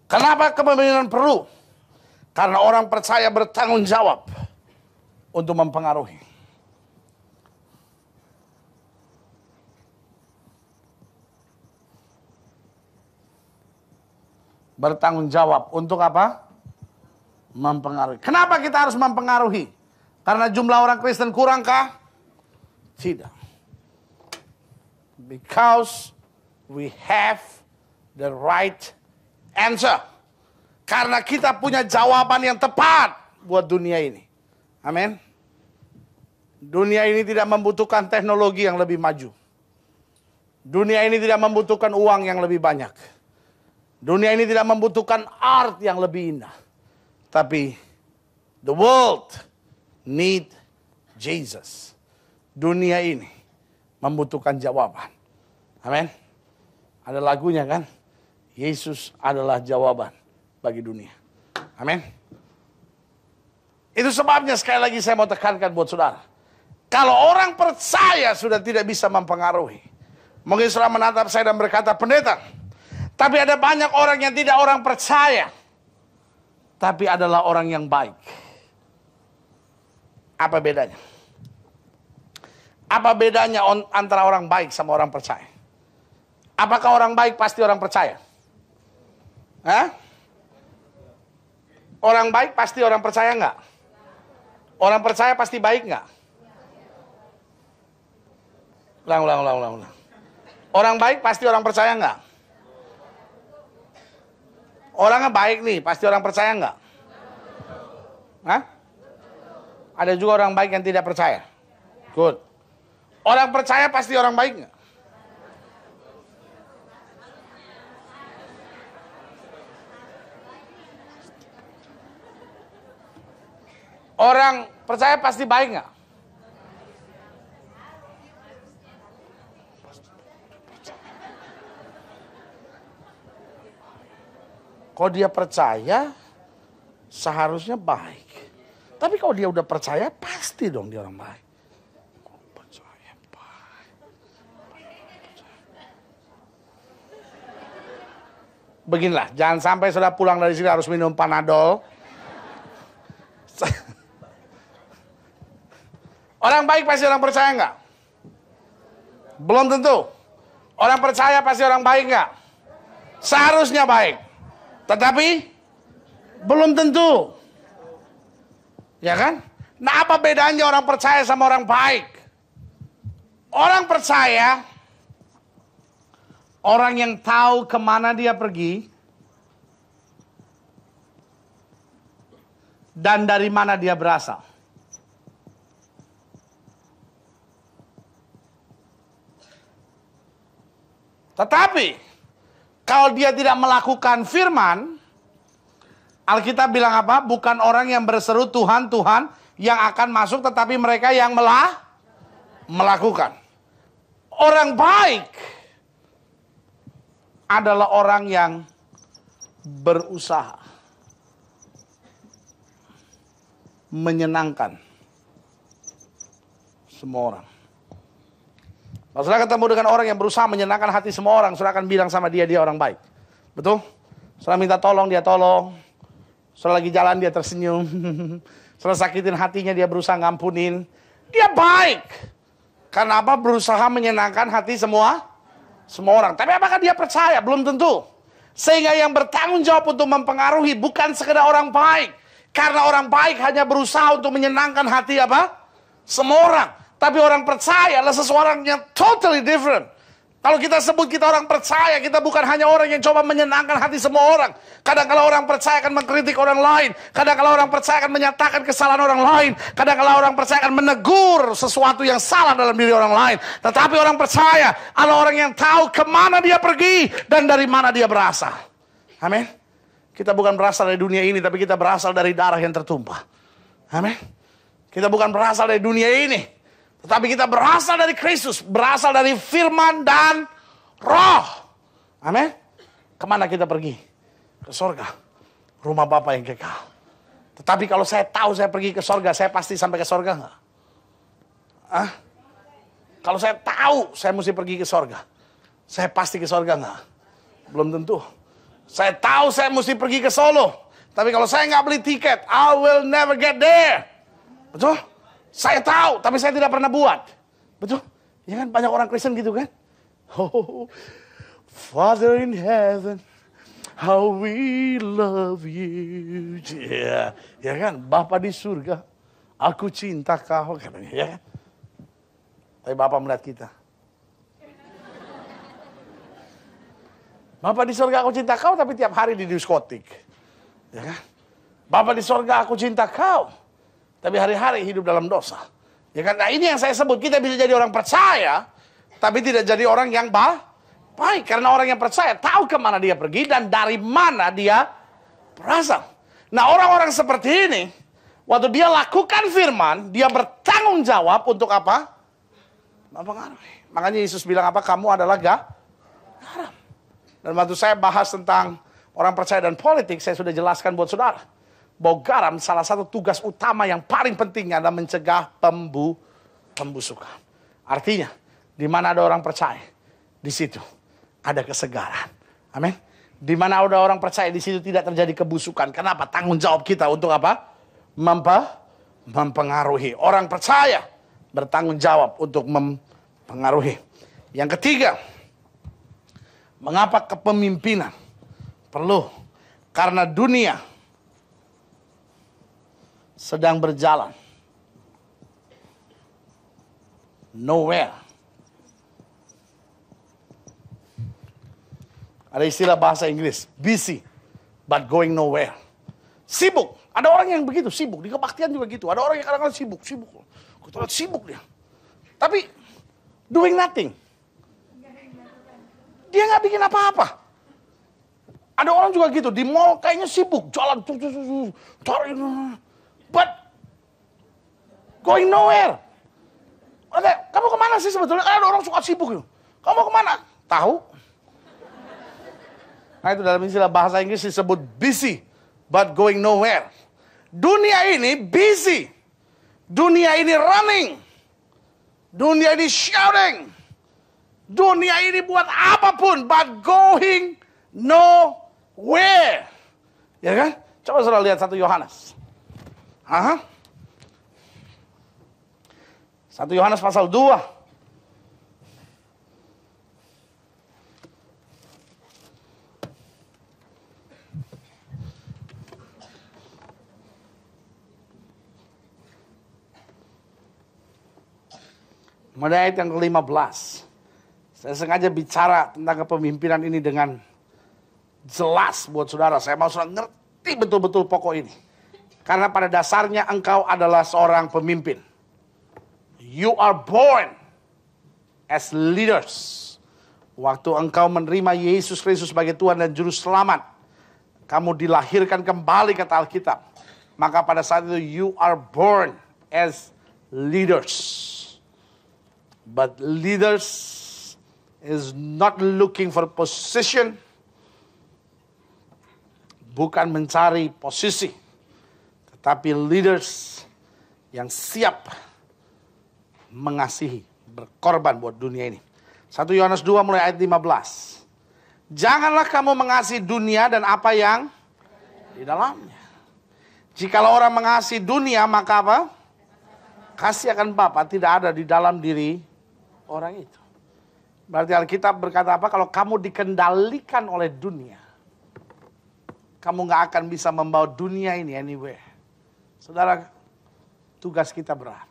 Kenapa kepemimpinan perlu? Karena orang percaya bertanggung jawab untuk mempengaruhi. Bertanggung jawab untuk apa? Mempengaruhi. Kenapa kita harus mempengaruhi? Karena jumlah orang Kristen kurang kah? Tidak. Because we have the right answer. Karena kita punya jawaban yang tepat buat dunia ini. Amin. Dunia ini tidak membutuhkan teknologi yang lebih maju. Dunia ini tidak membutuhkan uang yang lebih banyak. Dunia ini tidak membutuhkan art yang lebih indah. Tapi the world need Jesus. Dunia ini membutuhkan jawaban. Amin. Ada lagunya kan? Yesus adalah jawaban bagi dunia. Amin. Itu sebabnya sekali lagi saya mau tekankan buat saudara. Kalau orang percaya sudah tidak bisa mempengaruhi. Mungkin saudara menatap saya dan berkata, pendeta, tapi ada banyak orang yang tidak orang percaya. Tapi adalah orang yang baik. Apa bedanya? Apa bedanya antara orang baik sama orang percaya? Apakah orang baik pasti orang percaya? Hah? Orang baik pasti orang percaya enggak? Orang percaya pasti baik enggak? Ulang. Orang baik pasti orang percaya enggak? Orangnya baik nih, pasti orang percaya enggak? Hah? Ada juga orang baik yang tidak percaya. Good. Orang percaya pasti orang baik enggak? Orang percaya pasti baik enggak? Kalau dia percaya, seharusnya baik. Tapi kalau dia udah percaya, pasti dong dia orang baik. Percaya baik. Beginilah, jangan sampai sudah pulang dari sini harus minum Panadol. Orang baik pasti orang percaya enggak? Belum tentu. Orang percaya pasti orang baik enggak? Seharusnya baik. Tetapi belum tentu. Ya kan? Nah, apa bedanya orang percaya sama orang baik? Orang percaya, orang yang tahu kemana dia pergi, dan dari mana dia berasal. Tetapi, kalau dia tidak melakukan firman, Alkitab bilang apa? Bukan orang yang berseru Tuhan, Tuhan yang akan masuk, tetapi mereka yang melakukan. Orang baik adalah orang yang berusaha menyenangkan semua orang. Kalau saudara ketemu dengan orang yang berusaha menyenangkan hati semua orang, saudara akan bilang sama dia orang baik. Betul? Saudara minta tolong, dia tolong. Saudara lagi jalan, dia tersenyum. Saudara sakitin hatinya, dia berusaha ngampunin. Dia baik. Karena apa? Berusaha menyenangkan hati semua orang. Tapi apakah dia percaya? Belum tentu. Sehingga yang bertanggung jawab untuk mempengaruhi bukan sekedar orang baik. Karena orang baik hanya berusaha untuk menyenangkan hati apa? Semua orang. Tapi orang percaya adalah seseorang yang totally different. Kalau kita sebut kita orang percaya, kita bukan hanya orang yang coba menyenangkan hati semua orang. Kadang-kala orang percaya akan mengkritik orang lain. Kadang-kala orang percaya akan menyatakan kesalahan orang lain. Kadang-kala orang percaya akan menegur sesuatu yang salah dalam diri orang lain. Tetapi orang percaya adalah orang yang tahu kemana dia pergi dan dari mana dia berasal. Amin. Kita bukan berasal dari dunia ini, tapi kita berasal dari darah yang tertumpah. Amin. Kita bukan berasal dari dunia ini, tetapi kita berasal dari Kristus, berasal dari firman dan roh. Amin. Kemana kita pergi? Ke sorga. Rumah Bapa yang kekal. Tetapi kalau saya tahu saya pergi ke sorga, saya pasti sampai ke sorga enggak? Kalau saya tahu saya mesti pergi ke sorga, saya pasti ke sorga enggak? Belum tentu. Saya tahu saya mesti pergi ke Solo, tapi kalau saya nggak beli tiket, I will never get there. Betul? Saya tahu, tapi saya tidak pernah buat. Betul? Ya kan banyak orang Kristen gitu kan? Oh, Father in heaven, how we love you. Ya kan? Bapa di surga, aku cinta kau. Katanya, ya kan? Tapi Bapa melihat kita. Bapa di surga, aku cinta kau, tapi tiap hari di diskotik. Ya kan? Bapa di surga, aku cinta kau, tapi hari-hari hidup dalam dosa. Ya kan? Nah ini yang saya sebut, kita bisa jadi orang percaya, tapi tidak jadi orang yang baik. Karena orang yang percaya tahu kemana dia pergi dan dari mana dia berasal. Nah orang-orang seperti ini, waktu dia lakukan firman, dia bertanggung jawab untuk apa? Mempengaruhi. Makanya Yesus bilang apa? Kamu adalah garam. Dan waktu saya bahas tentang orang percaya dan politik, saya sudah jelaskan buat saudara bahwa garam salah satu tugas utama yang paling penting adalah mencegah pembusukan. Artinya, di mana ada orang percaya, di situ ada kesegaran. Amin. Di mana ada orang percaya, di situ tidak terjadi kebusukan. Kenapa? Tanggung jawab kita untuk apa? Mempengaruhi. Orang percaya bertanggung jawab untuk mempengaruhi. Yang ketiga, mengapa kepemimpinan perlu? Karena dunia sedang berjalan nowhere. Ada istilah bahasa Inggris, busy but going nowhere. Sibuk. Ada orang yang begitu, sibuk. Di kebaktian juga gitu. Ada orang yang kadang-kadang sibuk. Sibuk dia. Tapi doing nothing. Dia nggak bikin apa-apa. Ada orang juga gitu, di mall kayaknya sibuk, jalan, but going nowhere. Kamu kemana sih sebetulnya? Ada orang suka sibuk. Kamu kemana? Tahu? Nah itu dalam istilah bahasa Inggris disebut busy, but going nowhere. Dunia ini busy. Dunia ini running. Dunia ini shouting. Dunia ini buat apapun, but going nowhere. Ya kan? Coba saudara lihat 1 Yohanes. 1 Yohanes pasal 2. Mulai ayat yang ke-15. Saya sengaja bicara tentang kepemimpinan ini dengan jelas buat saudara. Saya mau saudara ngerti betul-betul pokok ini. Karena pada dasarnya engkau adalah seorang pemimpin. You are born as leaders. Waktu engkau menerima Yesus Kristus sebagai Tuhan dan Juru Selamat, kamu dilahirkan kembali kata Alkitab. Maka pada saat itu you are born as leaders. But leaders is not looking for position. Bukan mencari posisi. Tetapi leaders yang siap mengasihi, berkorban buat dunia ini. 1 Yohanes 2 mulai ayat 15. Janganlah kamu mengasihi dunia dan apa yang di dalamnya. Jikalau orang mengasihi dunia, maka apa? Kasih akan Bapa tidak ada di dalam diri orang itu. Berarti Alkitab berkata apa? Kalau kamu dikendalikan oleh dunia, kamu gak akan bisa membawa dunia ini anywhere. Saudara, tugas kita berat.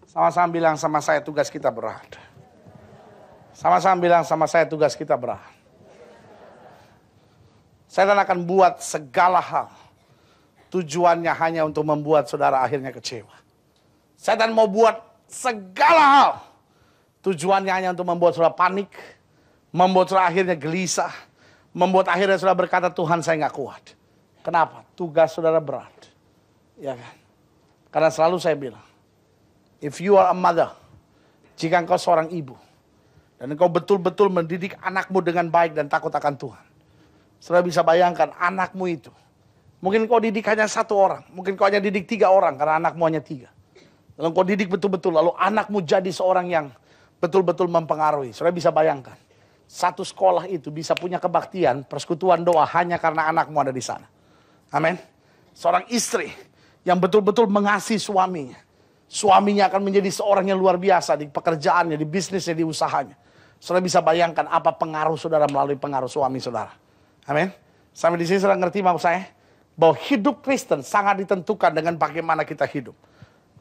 Sama-sama bilang sama saya, tugas kita berat. Sama-sama bilang sama saya, tugas kita berat. Setan akan buat segala hal. Tujuannya hanya untuk membuat saudara akhirnya kecewa. Setan mau buat segala hal. Tujuannya hanya untuk membuat saudara panik. Membuat saudara akhirnya gelisah. Membuat akhirnya saudara berkata, Tuhan saya gak kuat. Kenapa? Tugas saudara berat. Ya kan? Karena selalu saya bilang, if you are a mother, jika engkau seorang ibu, dan engkau betul-betul mendidik anakmu dengan baik dan takut akan Tuhan. Saudara bisa bayangkan anakmu itu. Mungkin kau didik hanya 1 orang. Mungkin kau hanya didik 3 orang karena anakmu hanya 3. Lalu kau didik betul-betul. Lalu anakmu jadi seorang yang betul-betul mempengaruhi. Saudara bisa bayangkan. Satu sekolah itu bisa punya kebaktian, persekutuan doa hanya karena anakmu ada di sana. Amin. Seorang istri yang betul-betul mengasihi suaminya. Suaminya akan menjadi seorang yang luar biasa di pekerjaannya, di bisnisnya, di usahanya. Saudara bisa bayangkan apa pengaruh saudara melalui pengaruh suami saudara. Amin. Sampai di sini saudara ngerti maksud saya? Bahwa hidup Kristen sangat ditentukan dengan bagaimana kita hidup.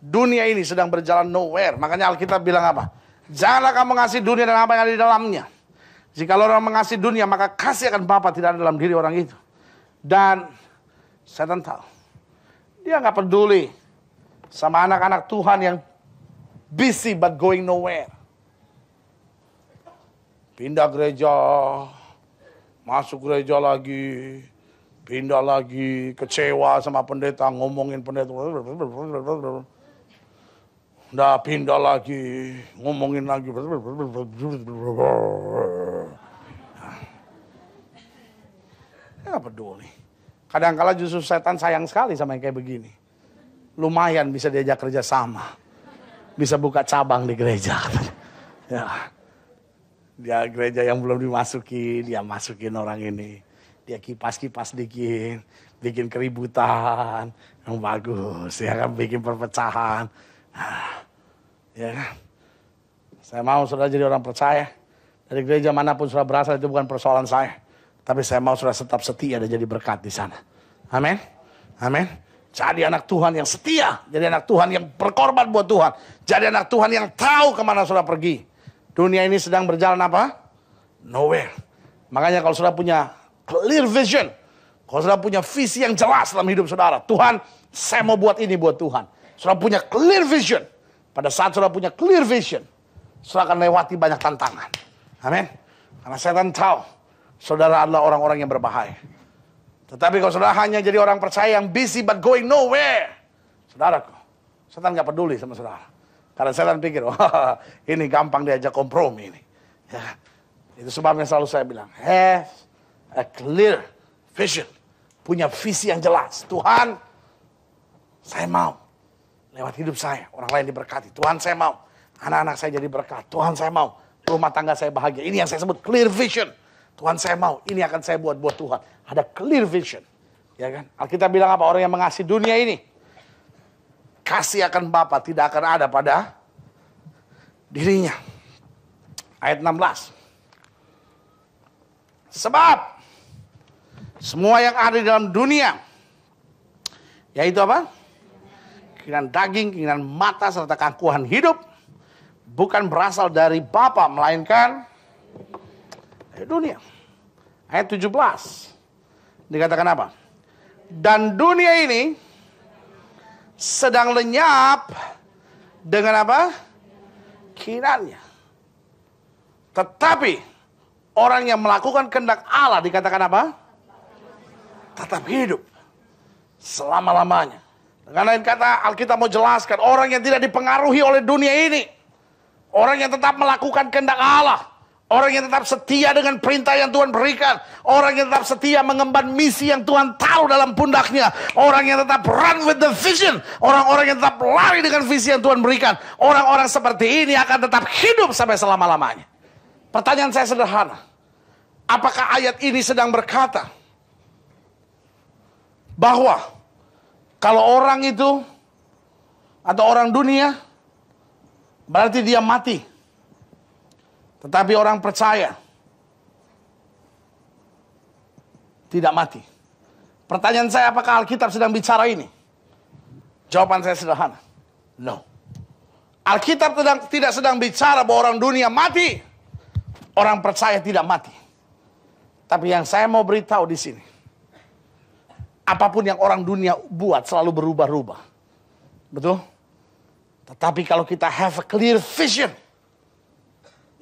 Dunia ini sedang berjalan nowhere. Makanya Alkitab bilang apa? Janganlah kamu mengasihi dunia dan apa yang ada di dalamnya. Jika orang mengasihi dunia, maka kasih akan Bapa tidak ada dalam diri orang itu. Dan setan tahu. Dia gak peduli sama anak-anak Tuhan yang busy but going nowhere. Pindah gereja, masuk gereja lagi, pindah lagi, kecewa sama pendeta, ngomongin pendeta. Udah pindah lagi, ngomongin lagi. Gak peduli. Kadang-kala justru setan sayang sekali sama yang kayak begini. Lumayan bisa diajak kerja sama. Bisa buka cabang di gereja. Ya. Dia gereja yang belum dimasuki, dia masukin orang ini. Dia kipas-kipas dikit, bikin keributan. Yang bagus, ya kan, bikin perpecahan. Ya kan. Saya mau saudara jadi orang percaya. Dari gereja manapun saudara berasal itu bukan persoalan saya. Tapi saya mau saudara tetap setia dan jadi berkat di sana. Amin. Amin. Jadi anak Tuhan yang setia. Jadi anak Tuhan yang berkorban buat Tuhan. Jadi anak Tuhan yang tahu kemana saudara pergi. Dunia ini sedang berjalan apa? Nowhere. Makanya kalau saudara punya clear vision. Kalau saudara punya visi yang jelas dalam hidup saudara. Tuhan, saya mau buat ini buat Tuhan. Saudara punya clear vision. Pada saat saudara punya clear vision. Saudara akan lewati banyak tantangan. Amin. Karena setan tahu. Saudara adalah orang-orang yang berbahaya. Tetapi kalau saudara hanya jadi orang percaya yang busy but going nowhere. Saudaraku, setan gak peduli sama saudara. Karena setan pikir, wah ini gampang diajak kompromi ini. Ya. Itu sebabnya selalu saya bilang, have a clear vision. Punya visi yang jelas. Tuhan, saya mau lewat hidup saya, orang lain diberkati. Tuhan saya mau, anak-anak saya jadi berkat. Tuhan saya mau, rumah tangga saya bahagia. Ini yang saya sebut clear vision. Tuhan saya mau, ini akan saya buat Tuhan. Ada clear vision. Ya kan? Alkitab bilang apa? Orang yang mengasihi dunia ini, kasih akan Bapa tidak akan ada pada dirinya. Ayat 16. Sebab semua yang ada di dalam dunia, yaitu apa? Keinginan daging, keinginan mata, serta keangkuhan hidup, bukan berasal dari Bapa, melainkan dari dunia. Ayat 17. Dikatakan apa? Dan dunia ini sedang lenyap dengan apa? Keinginannya. Tetapi orang yang melakukan kehendak Allah dikatakan apa? Tetap hidup selama-lamanya. Dengan lain kata, Alkitab mau jelaskan, orang yang tidak dipengaruhi oleh dunia ini, orang yang tetap melakukan kehendak Allah, orang yang tetap setia dengan perintah yang Tuhan berikan, orang yang tetap setia mengemban misi yang Tuhan taruh dalam pundaknya, orang yang tetap run with the vision, orang-orang yang tetap lari dengan visi yang Tuhan berikan, orang-orang seperti ini akan tetap hidup sampai selama-lamanya. Pertanyaan saya sederhana, apakah ayat ini sedang berkata bahwa kalau orang itu atau orang dunia berarti dia mati, tetapi orang percaya tidak mati? Pertanyaan saya, apakah Alkitab sedang bicara ini? Jawaban saya sederhana, no. Alkitab tidak sedang bicara bahwa orang dunia mati, orang percaya tidak mati. Tapi yang saya mau beritahu di sini, apapun yang orang dunia buat selalu berubah-ubah. Betul? Tetapi kalau kita have a clear vision,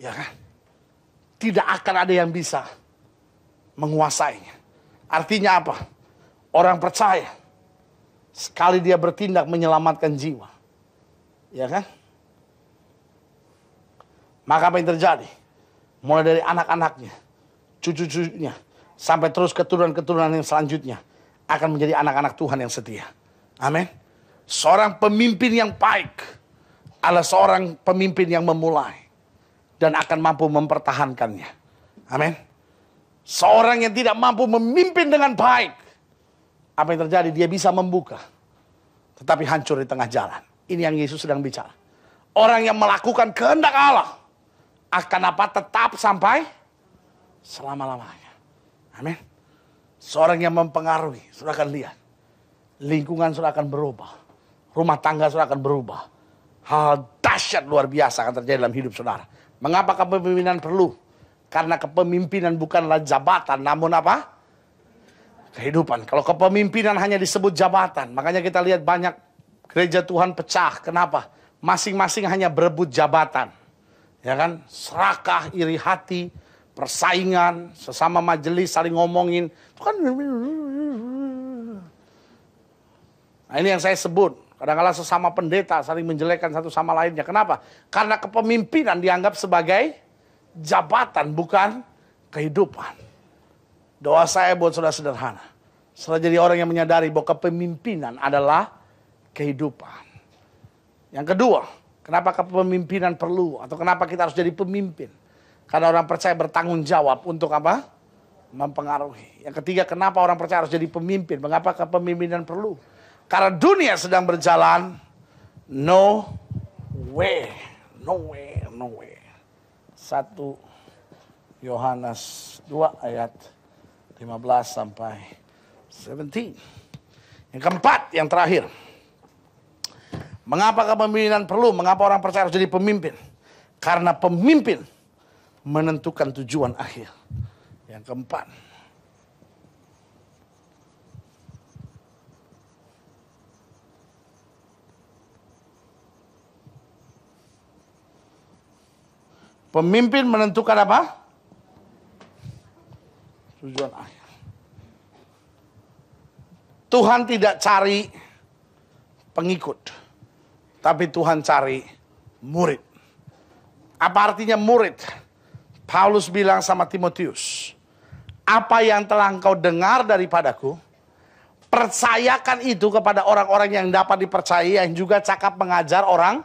ya kan? Tidak akan ada yang bisa menguasainya. Artinya apa? Orang percaya sekali dia bertindak menyelamatkan jiwa, ya kan? Maka apa yang terjadi? Mulai dari anak-anaknya, cucu-cucunya, sampai terus keturunan-keturunan yang selanjutnya akan menjadi anak-anak Tuhan yang setia. Amin. Seorang pemimpin yang baik adalah seorang pemimpin yang memulai dan akan mampu mempertahankannya. Amin. Seorang yang tidak mampu memimpin dengan baik, apa yang terjadi? Dia bisa membuka, tetapi hancur di tengah jalan. Ini yang Yesus sedang bicara. Orang yang melakukan kehendak Allah akan apa? Tetap sampai selama-lamanya. Amin. Seorang yang mempengaruhi, saudara akan lihat. Lingkungan saudara akan berubah. Rumah tangga saudara akan berubah. Hal dahsyat luar biasa akan terjadi dalam hidup saudara. Mengapa kepemimpinan perlu? Karena kepemimpinan bukanlah jabatan, namun apa? Kehidupan. Kalau kepemimpinan hanya disebut jabatan, makanya kita lihat banyak gereja Tuhan pecah. Kenapa? Masing-masing hanya berebut jabatan. Ya kan? Serakah, iri hati, persaingan, sesama majelis saling ngomongin. Itu kan. Nah, ini yang saya sebut. Kadang-kadang sesama pendeta saling menjelekkan satu sama lainnya. Kenapa? Karena kepemimpinan dianggap sebagai jabatan, bukan kehidupan. Doa saya buat saudara sederhana. Saudara jadi orang yang menyadari bahwa kepemimpinan adalah kehidupan. Yang kedua, kenapa kepemimpinan perlu? Atau kenapa kita harus jadi pemimpin? Karena orang percaya bertanggung jawab untuk apa? Mempengaruhi. Yang ketiga, kenapa orang percaya harus jadi pemimpin? Mengapa kepemimpinan perlu? Karena dunia sedang berjalan no way. 1 Yohanes 2 ayat 15 sampai 17. Yang keempat, yang terakhir. Mengapa kepemimpinan perlu? Mengapa orang percaya harus jadi pemimpin? Karena pemimpin menentukan tujuan akhir. Yang keempat. Pemimpin menentukan apa? Tujuan akhir. Tuhan tidak cari pengikut, tapi Tuhan cari murid. Apa artinya murid? Paulus bilang sama Timotius, apa yang telah engkau dengar daripadaku, percayakan itu kepada orang-orang yang dapat dipercayai, yang juga cakap mengajar orang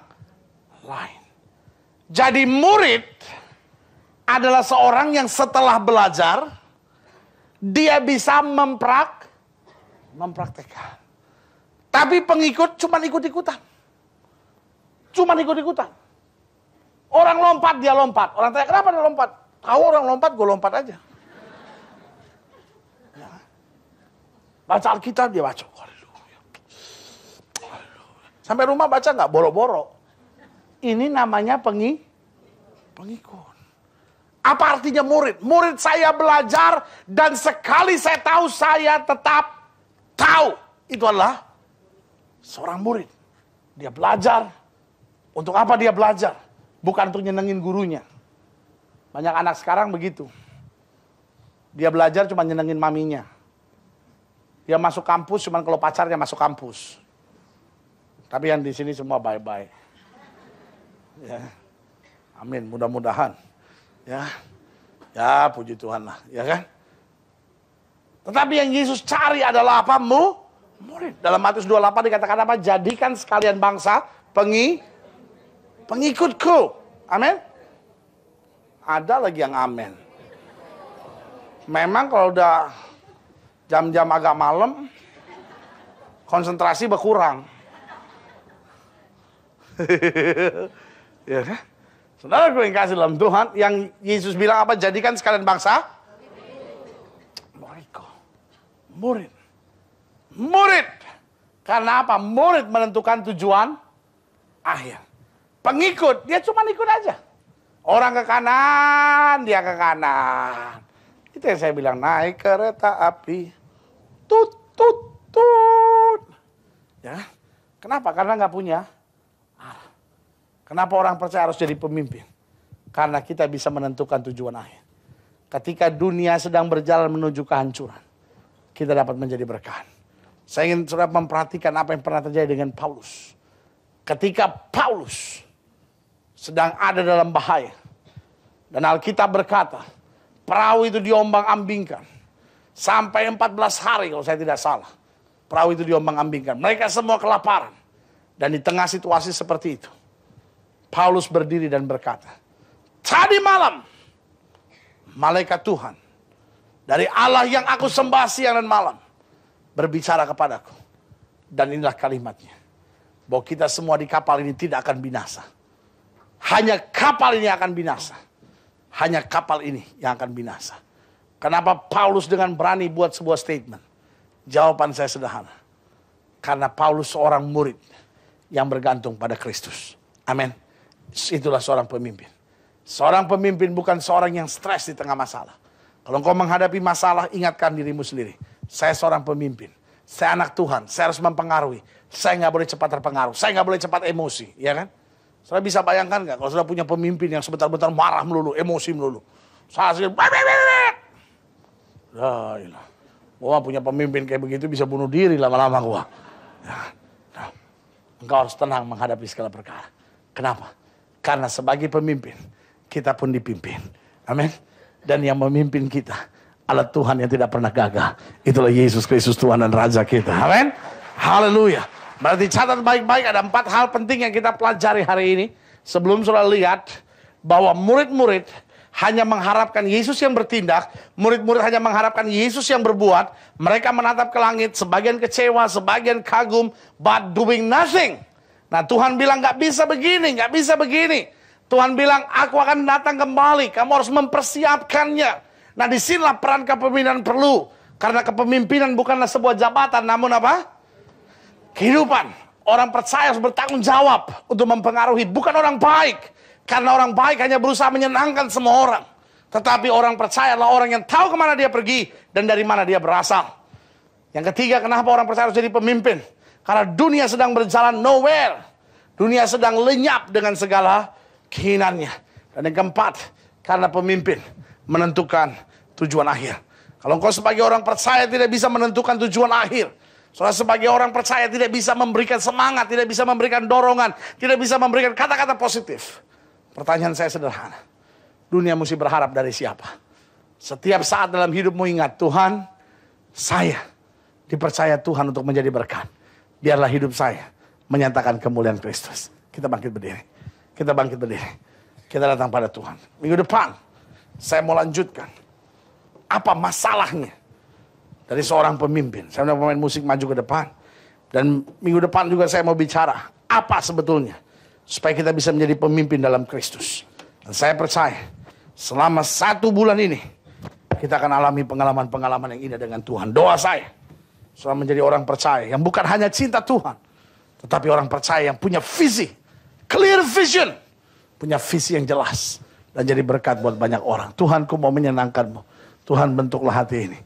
lain. Jadi murid adalah seorang yang setelah belajar, dia bisa mempraktekkan. Tapi pengikut cuma ikut-ikutan. Orang lompat, dia lompat. Orang tanya, kenapa dia lompat? Tahu orang lompat, gue lompat aja. Ya. Baca Alkitab, dia baca. Sampai rumah baca nggak? Boro-boro. ini namanya pengikut. Apa artinya murid? Murid saya belajar dan sekali saya tahu saya tetap tahu. Itu adalah seorang murid. Dia belajar. Untuk apa dia belajar? Bukan untuk nyenengin gurunya. Banyak anak sekarang begitu. Dia belajar cuma nyenengin maminya. Dia masuk kampus cuma kalau pacarnya masuk kampus. Tapi yang di sini semua bye-bye. Ya. Amin, mudah-mudahan. Ya puji Tuhan lah, ya kan? Tetapi yang Yesus cari adalah apa? Murid. Dalam Matius 28 dikatakan apa? Jadikan sekalian bangsa pengikutku. Amin. Ada lagi yang amin. Memang kalau udah jam-jam agak malam, konsentrasi berkurang. Ya kan? Saudara gue yang kasih dalam Tuhan, yang Yesus bilang apa? Jadikan sekalian bangsa murid. Karena apa? Murid menentukan tujuan akhir. Pengikut, dia cuma ikut aja. Orang ke kanan, dia ke kanan. Itu yang saya bilang, naik kereta api. Tut. Ya. Kenapa? Karena nggak punya. Kenapa orang percaya harus jadi pemimpin? Karena kita bisa menentukan tujuan akhir. Ketika dunia sedang berjalan menuju kehancuran, kita dapat menjadi berkah. Saya ingin saudara memperhatikan apa yang pernah terjadi dengan Paulus. Ketika Paulus sedang ada dalam bahaya. Dan Alkitab berkata, perahu itu diombang-ambingkan. Sampai 14 hari kalau saya tidak salah. Perahu itu diombang-ambingkan. Mereka semua kelaparan. Dan di tengah situasi seperti itu, Paulus berdiri dan berkata, tadi malam, malaikat Tuhan, dari Allah yang aku sembah siang dan malam, berbicara kepadaku. Dan inilah kalimatnya, bahwa kita semua di kapal ini tidak akan binasa. Hanya kapal ini akan binasa. Hanya kapal ini yang akan binasa. Kenapa Paulus dengan berani buat sebuah statement? Jawaban saya sederhana. Karena Paulus seorang murid yang bergantung pada Kristus. Amin. Itulah seorang pemimpin. Seorang pemimpin bukan seorang yang stres di tengah masalah. Kalau engkau menghadapi masalah, ingatkan dirimu sendiri. Saya seorang pemimpin. Saya anak Tuhan. Saya harus mempengaruhi. Saya nggak boleh cepat terpengaruh. Saya nggak boleh cepat emosi. Ya kan? Saudara bisa bayangkan nggak kalau saudara punya pemimpin yang sebentar-bentar marah melulu, emosi melulu. Saya sih, gua punya pemimpin kayak begitu bisa bunuh diri lama-lama gua. Ya. Nah, engkau harus tenang menghadapi segala perkara. Kenapa? Karena sebagai pemimpin, kita pun dipimpin. Amin. Dan yang memimpin kita adalah Tuhan yang tidak pernah gagal. Itulah Yesus Kristus Tuhan dan Raja kita. Amin. Haleluya. Berarti catat baik-baik, ada 4 hal penting yang kita pelajari hari ini. Sebelum saudara lihat bahwa murid-murid hanya mengharapkan Yesus yang bertindak. Murid-murid hanya mengharapkan Yesus yang berbuat. Mereka menatap ke langit, sebagian kecewa, sebagian kagum, but doing nothing. Nah Tuhan bilang gak bisa begini, gak bisa begini. Tuhan bilang aku akan datang kembali, kamu harus mempersiapkannya. Nah disinilah peran kepemimpinan perlu. Karena kepemimpinan bukanlah sebuah jabatan, namun apa? Kehidupan. Orang percaya harus bertanggung jawab untuk mempengaruhi. Bukan orang baik. Karena orang baik hanya berusaha menyenangkan semua orang. Tetapi orang percaya adalah orang yang tahu kemana dia pergi dan dari mana dia berasal. Yang ketiga, kenapa orang percaya harus jadi pemimpin? Karena dunia sedang berjalan nowhere. Dunia sedang lenyap dengan segala keinginannya. Dan yang keempat, karena pemimpin menentukan tujuan akhir. Kalau engkau sebagai orang percaya tidak bisa menentukan tujuan akhir. Saudara sebagai orang percaya tidak bisa memberikan semangat, tidak bisa memberikan dorongan, tidak bisa memberikan kata-kata positif. Pertanyaan saya sederhana. Dunia mesti berharap dari siapa? Setiap saat dalam hidupmu ingat, Tuhan, saya dipercaya Tuhan untuk menjadi berkat. Biarlah hidup saya menyatakan kemuliaan Kristus. Kita bangkit berdiri. Kita bangkit berdiri. Kita datang pada Tuhan. Minggu depan, saya mau lanjutkan. Apa masalahnya dari seorang pemimpin? Saya mau pemain musik maju ke depan. Dan minggu depan juga saya mau bicara. Apa sebetulnya? Supaya kita bisa menjadi pemimpin dalam Kristus. Dan saya percaya, selama 1 bulan ini, kita akan alami pengalaman-pengalaman yang indah dengan Tuhan. Doa saya, selama menjadi orang percaya yang bukan hanya cinta Tuhan, tetapi orang percaya yang punya visi clear vision. Punya visi yang jelas. Dan jadi berkat buat banyak orang. Tuhanku mau menyenangkanmu. Tuhan bentuklah hati ini.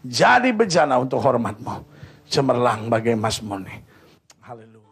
Jadi bejana untuk hormatmu. Cemerlang bagai emas murni. Haleluya.